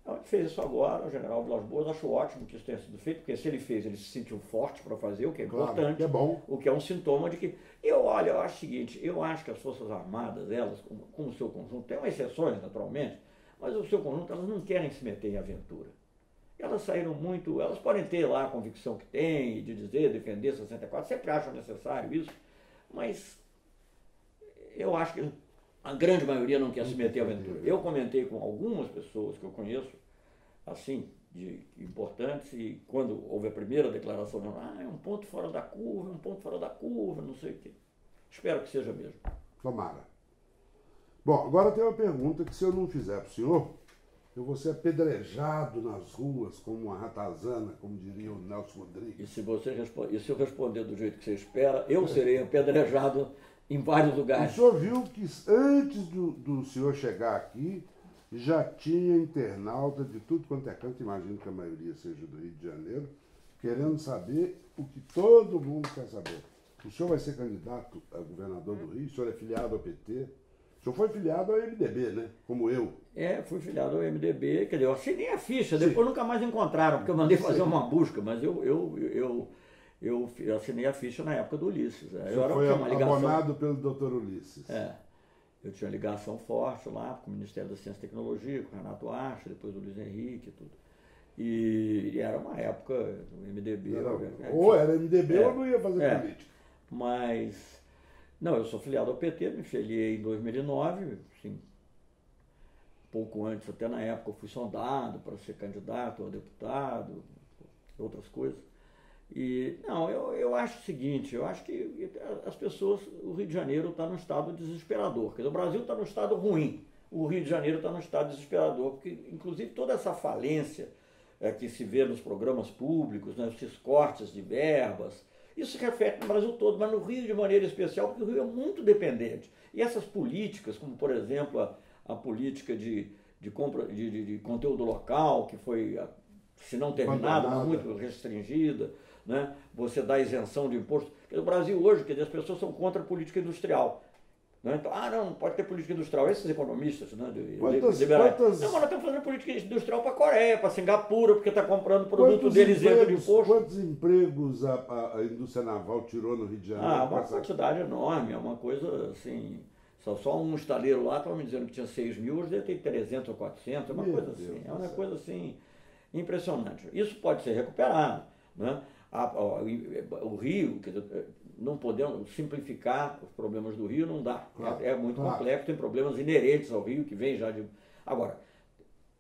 Então, ele fez isso agora, o general Vilas Boas achou ótimo que isso tenha sido feito, porque se ele fez, ele se sentiu forte para fazer, o que é importante, é bom. O que é um sintoma de que... Eu acho o seguinte, eu acho que as Forças Armadas, elas, como o seu conjunto, tem exceções, naturalmente, mas o seu conjunto, elas não querem se meter em aventura. Elas saíram muito... Elas podem ter lá a convicção que tem, de dizer, defender 64, sempre acham necessário isso, mas eu acho que a grande maioria não quer se meter em aventura. Eu comentei com algumas pessoas que eu conheço, assim, importantes, e quando houve a primeira declaração, é um ponto fora da curva, não sei o quê. Espero que seja mesmo. Tomara. Bom, agora tem uma pergunta que se eu não fizer para o senhor, eu vou ser apedrejado nas ruas como uma ratazana, como diria o Nelson Rodrigues. E se eu responder do jeito que você espera, eu serei apedrejado em vários O lugares. senhor viu que antes do senhor chegar aqui, já tinha internauta de tudo quanto é canto, imagino que a maioria seja do Rio de Janeiro, querendo saber o que todo mundo quer saber. O senhor vai ser candidato a governador do Rio? O senhor é filiado ao PT? O senhor foi filiado ao MDB, né? Como eu. Fui filiado ao MDB, quer dizer, eu assinei a ficha, depois nunca mais encontraram, porque eu mandei fazer uma busca, mas eu assinei a ficha na época do Ulisses. Eu foi abonado pelo doutor Ulisses. Eu tinha ligação forte lá com o Ministério da Ciência e Tecnologia, com o Renato Archer, depois do Luiz Henrique e tudo. E era uma época, o MDB... Ou era MDB ou não ia fazer política. Mas, não, eu sou filiado ao PT, me filiei em 2009, assim, pouco antes, até na época eu fui sondado para ser candidato a deputado, outras coisas. E, não, eu acho o seguinte, eu acho que as pessoas, o Rio de Janeiro está num estado desesperador, quer dizer, o Brasil está num estado ruim, o Rio de Janeiro está num estado desesperador, porque inclusive toda essa falência que se vê nos programas públicos, né, esses cortes de verbas, isso se reflete no Brasil todo, mas no Rio de maneira especial, porque o Rio é muito dependente. E essas políticas, como por exemplo a política de compra de conteúdo local, que foi, se não terminada, mas muito restringida, né? Você dá isenção de imposto. O Brasil hoje, quer dizer, as pessoas são contra a política industrial. Né? Então, não pode ter política industrial. Esses economistas, né, liberais. Não, mas nós estamos fazendo política industrial para a Coreia, para Singapura, porque está comprando produto deles isento de imposto. Quantos empregos a indústria naval tirou no Rio de Janeiro? Uma quantidade enorme, é uma coisa assim... Só um estaleiro lá estava me dizendo que tinha 6 mil, hoje deve ter 300 ou 400, é uma coisa assim. É uma coisa assim impressionante. Isso pode ser recuperado, né? O Rio, quer dizer, não podemos simplificar os problemas do Rio, não dá. É muito complexo, tem problemas inerentes ao Rio, que vem já de... Agora,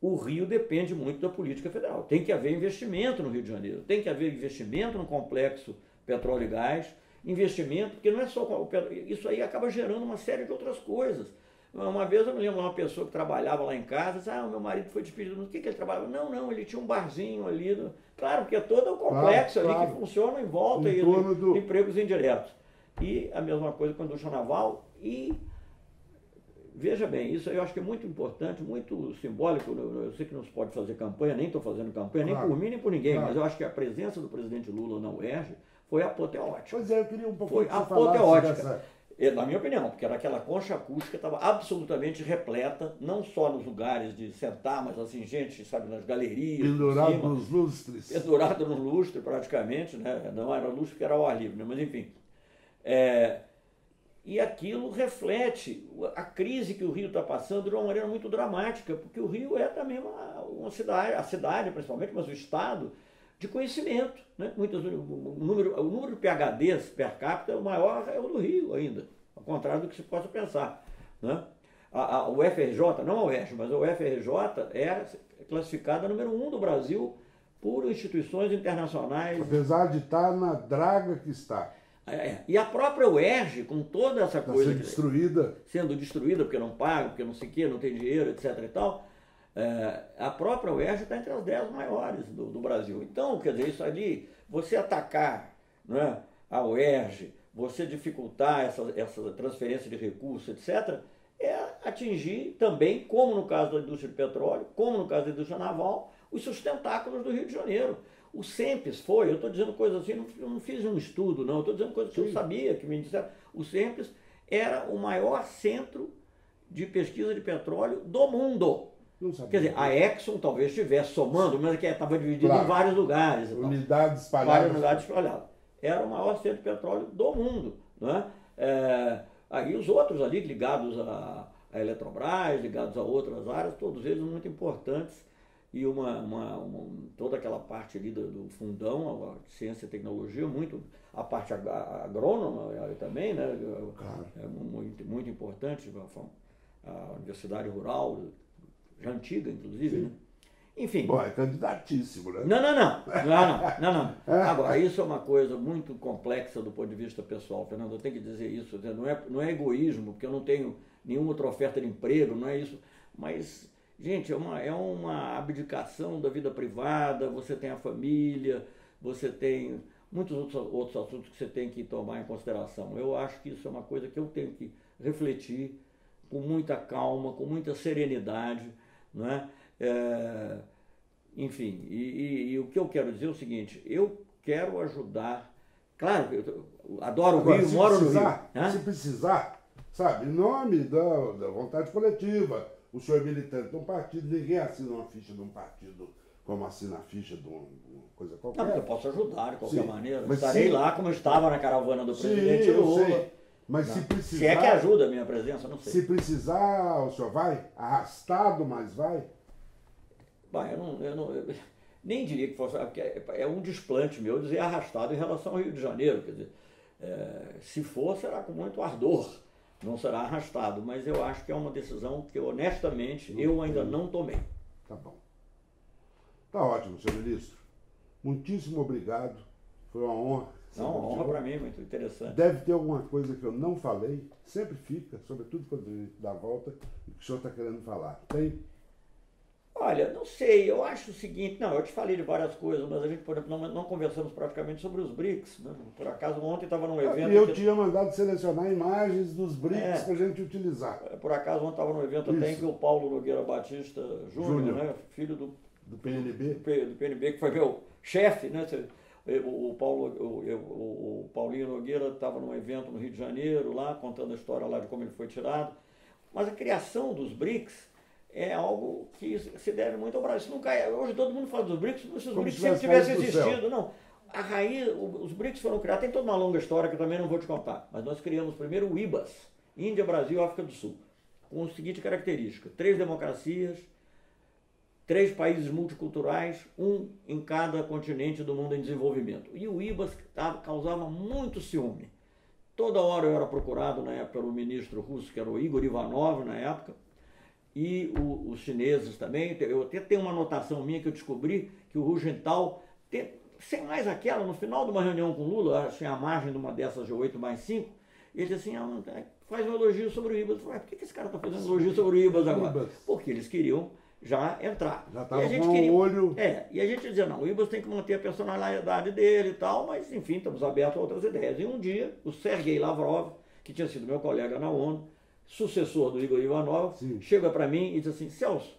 o Rio depende muito da política federal. Tem que haver investimento no Rio de Janeiro, tem que haver investimento no complexo petróleo e gás, investimento, porque não é só... Isso aí acaba gerando uma série de outras coisas. Uma vez eu me lembro de uma pessoa que trabalhava lá em casa, disse, o meu marido foi despedido. No que ele trabalhava? Não, ele tinha um barzinho ali. Claro, porque é todo o complexo ali que funciona em volta e empregos indiretos. E a mesma coisa com a indústria naval. E, veja bem, isso aí eu acho que é muito importante, muito simbólico. Eu sei que não se pode fazer campanha, nem estou fazendo campanha, nem por mim, nem por ninguém, mas eu acho que a presença do presidente Lula na UERJ foi apoteótica. Pois é, eu queria um pouco foi apoteótica. Na minha opinião, porque era aquela concha acústica, estava absolutamente repleta, não só nos lugares de sentar, mas assim, gente, sabe, nas galerias. Pendurado nos lustres. Pendurado no lustre, praticamente, né? Não era lustre porque era ao ar livre, né? Mas enfim. E aquilo reflete a crise que o Rio está passando de uma maneira muito dramática, porque o Rio é também uma cidade, a cidade principalmente, mas o Estado, de conhecimento. Né? O número de PhDs per capita, o maior é o do Rio ainda, ao contrário do que se possa pensar. Né? O UFRJ, não a UERJ, mas a UFRJ é classificada número 1 do Brasil por instituições internacionais. Apesar de estar na draga que está. E a própria UERJ, com toda essa coisa... Sendo destruída, porque não paga, porque não sei o quê, não tem dinheiro, etc. e tal. A própria UERJ está entre as 10 maiores do Brasil. Então, quer dizer, isso ali, você atacar, né, a UERJ, você dificultar essa transferência de recursos, etc., é atingir também, como no caso da indústria de petróleo, como no caso da indústria naval, os sustentáculos do Rio de Janeiro. O SEMPES foi, eu estou dizendo coisas assim, eu não fiz um estudo, não, eu estou dizendo coisas que eu sabia, que me disseram. O SEMPES era o maior centro de pesquisa de petróleo do mundo. Quer dizer, a Exxon talvez estivesse somando, mas que estava dividido em vários lugares. Unidades espalhadas. Várias unidades espalhadas. Era o maior centro de petróleo do mundo. Né? Aí os outros ali, ligados a Eletrobras, ligados a outras áreas, todos eles muito importantes. E toda aquela parte ali do fundão, a ciência e tecnologia, muito, a parte agrônoma também, né? Claro. É muito importante, a Universidade Rural, já antiga, inclusive, né? Enfim. Bom, é candidatíssimo, né? Não. Agora, isso é uma coisa muito complexa do ponto de vista pessoal, Fernando, eu tenho que dizer isso, não é egoísmo, porque eu não tenho nenhuma outra oferta de emprego, não é isso, mas, gente, é uma abdicação da vida privada, você tem a família, você tem muitos outros assuntos que você tem que tomar em consideração. Eu acho que isso é uma coisa que eu tenho que refletir com muita calma, com muita serenidade, não é? Enfim, e o que eu quero dizer é o seguinte, eu quero ajudar, claro, eu adoro o Rio, moro no Rio. Se precisar, sabe, em nome da vontade coletiva, o senhor é militante de um partido, ninguém assina uma ficha de um partido como assina a ficha de uma coisa qualquer. Não, eu posso ajudar de qualquer maneira. Mas estarei lá como eu estava na caravana do presidente Lula. Eu sei. Mas se precisar... Se é que ajuda a minha presença, não sei. Se precisar, o senhor vai? Arrastado, mas vai? Bom, eu nem diria que fosse... Porque é um desplante meu dizer arrastado em relação ao Rio de Janeiro. Quer dizer, se for, será com muito ardor. Não será arrastado. Mas eu acho que é uma decisão que, honestamente, eu ainda não tomei. Tá bom. Tá ótimo, senhor ministro. Muitíssimo obrigado. Foi uma honra. Não, uma honra para mim, muito interessante. Deve ter alguma coisa que eu não falei, sempre fica, sobretudo quando a gente dá a volta, e que o senhor está querendo falar. Tem? Olha, não sei, eu acho o seguinte, não, eu te falei de várias coisas, mas a gente, por exemplo, não conversamos praticamente sobre os BRICS, né? Por acaso ontem estava num evento... E eu tinha mandado selecionar imagens dos BRICS para a gente utilizar. Por acaso ontem estava num evento até em que o Paulo Nogueira Batista Júnior, né, filho do PNB. Do PNB, que foi meu chefe, né? O Paulinho Nogueira estava num evento no Rio de Janeiro, lá, contando a história lá de como ele foi tirado. Mas a criação dos BRICS é algo que se deve muito ao Brasil. Nunca, hoje todo mundo fala dos BRICS, como se os BRICS sempre tivessem existido. Não. A raiz, os BRICS foram criados, tem toda uma longa história que eu também não vou te contar, mas nós criamos primeiro o IBAS, Índia, Brasil e África do Sul, com a seguinte característica: 3 democracias, 3 países multiculturais, um em cada continente do mundo em desenvolvimento. E o IBAS causava muito ciúme. Toda hora eu era procurado na época pelo ministro russo, que era o Igor Ivanov na época, e os chineses também. Eu até tenho uma anotação minha que eu descobri que o Hu Jintao, sem mais aquela, no final de uma reunião com Lula, assim, à margem de uma dessas de 8+5, ele disse assim, faz um elogio sobre o IBAS. Eu falei, por que esse cara está fazendo elogio sobre o IBAS agora? Porque eles queriam já entrar. Já estava com o olho... e a gente dizia, não, o IBAS tem que manter a personalidade dele e tal, mas enfim, estamos abertos a outras ideias. E um dia, o Sergei Lavrov, que tinha sido meu colega na ONU, sucessor do Igor Ivanov, chega para mim e diz assim, Celso,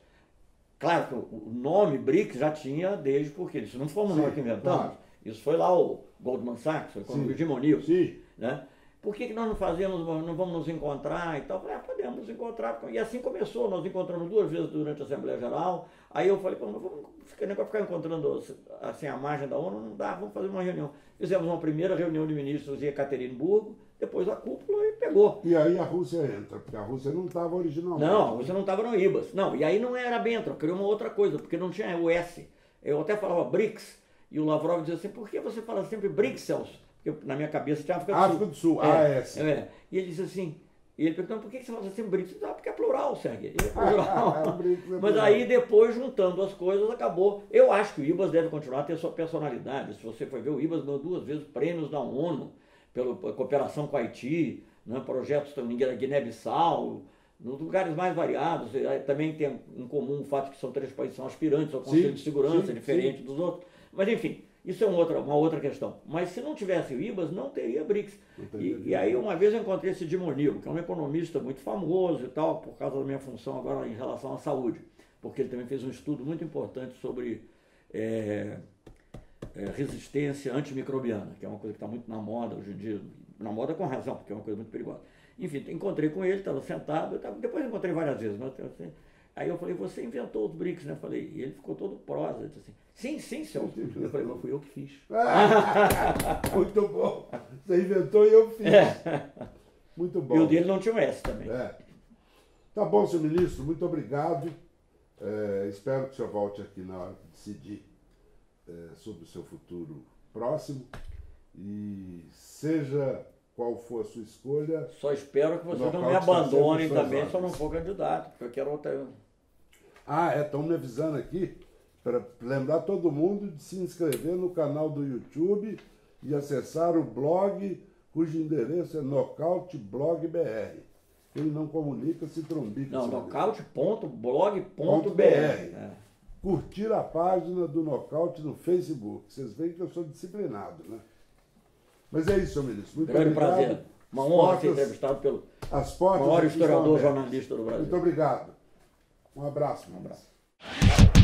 claro que o nome BRICS já tinha desde, porque isso não fomos nós que inventamos, claro. Isso foi lá o Goldman Sachs, foi quando o Jim O'Neill, né? Por que nós não vamos nos encontrar e tal? Eu falei, podemos nos encontrar. E assim começou, nós encontramos 2 vezes durante a Assembleia Geral. Aí eu falei, não vamos ficar encontrando assim a margem da ONU, não dá, vamos fazer uma reunião. Fizemos uma primeira reunião de ministros em Ekaterimburgo, depois a cúpula e pegou. E aí a Rússia entra, porque a Rússia não estava originalmente. Não, a Rússia não estava no IBAS. Não, e aí não era bem entra, criou uma outra coisa, porque não tinha o S. Eu até falava BRICS, e o Lavrov dizia assim, por que você fala sempre BRICS, Celso? Porque na minha cabeça tinha África do Sul. AS. E ele disse assim, e ele perguntou, por que você fala sempre BRICS? Porque é plural, Sergei. É plural. Mas aí depois, juntando as coisas, acabou. Eu acho que o IBAS deve continuar a ter sua personalidade. Se você for ver, o IBAS ganhou 2 vezes prêmios da ONU, pela cooperação com o Haiti, né, projetos também na Guiné-Bissau, nos lugares mais variados. Também tem em comum o fato que são 3 países que são aspirantes ao Conselho de Segurança, diferente dos outros. Mas enfim, isso é uma outra questão. Mas se não tivesse o IBAS, não teria BRICS. E aí uma vez eu encontrei esse Jim O'Neill, que é um economista muito famoso e tal, por causa da minha função agora em relação à saúde. Porque ele também fez um estudo muito importante sobre resistência antimicrobiana, que é uma coisa que está muito na moda hoje em dia, na moda com razão, porque é uma coisa muito perigosa. Enfim, encontrei com ele, estava sentado, depois encontrei várias vezes, mas assim, aí eu falei, você inventou os BRICS, né? Eu falei, e ele ficou todo prosa, ele disse assim, sim, Celso. Eu falei, mas fui eu que fiz. Muito bom. Você inventou e eu fiz. Muito bom. E o dele não tinha um S também. Tá bom, senhor ministro, muito obrigado. Espero que o senhor volte aqui na hora de decidir sobre o seu futuro próximo. E seja qual for a sua escolha... Só espero que vocês não me abandonem também se eu não for candidato, porque eu quero outra... Estão me avisando aqui para lembrar todo mundo de se inscrever no canal do YouTube e acessar o blog, cujo endereço é nocaute.blog.br. Quem não comunica se trombica. Não, nocaute.blog.br. Curtir a página do Nocaute no Facebook. Vocês veem que eu sou disciplinado, né? Mas é isso, senhor ministro. Muito Grande obrigado. prazer. Uma honra ser Portas- entrevistado pelo As portas maior aqui estão historiador abertas. jornalista do Brasil. Muito obrigado. Um abraço. Um abraço.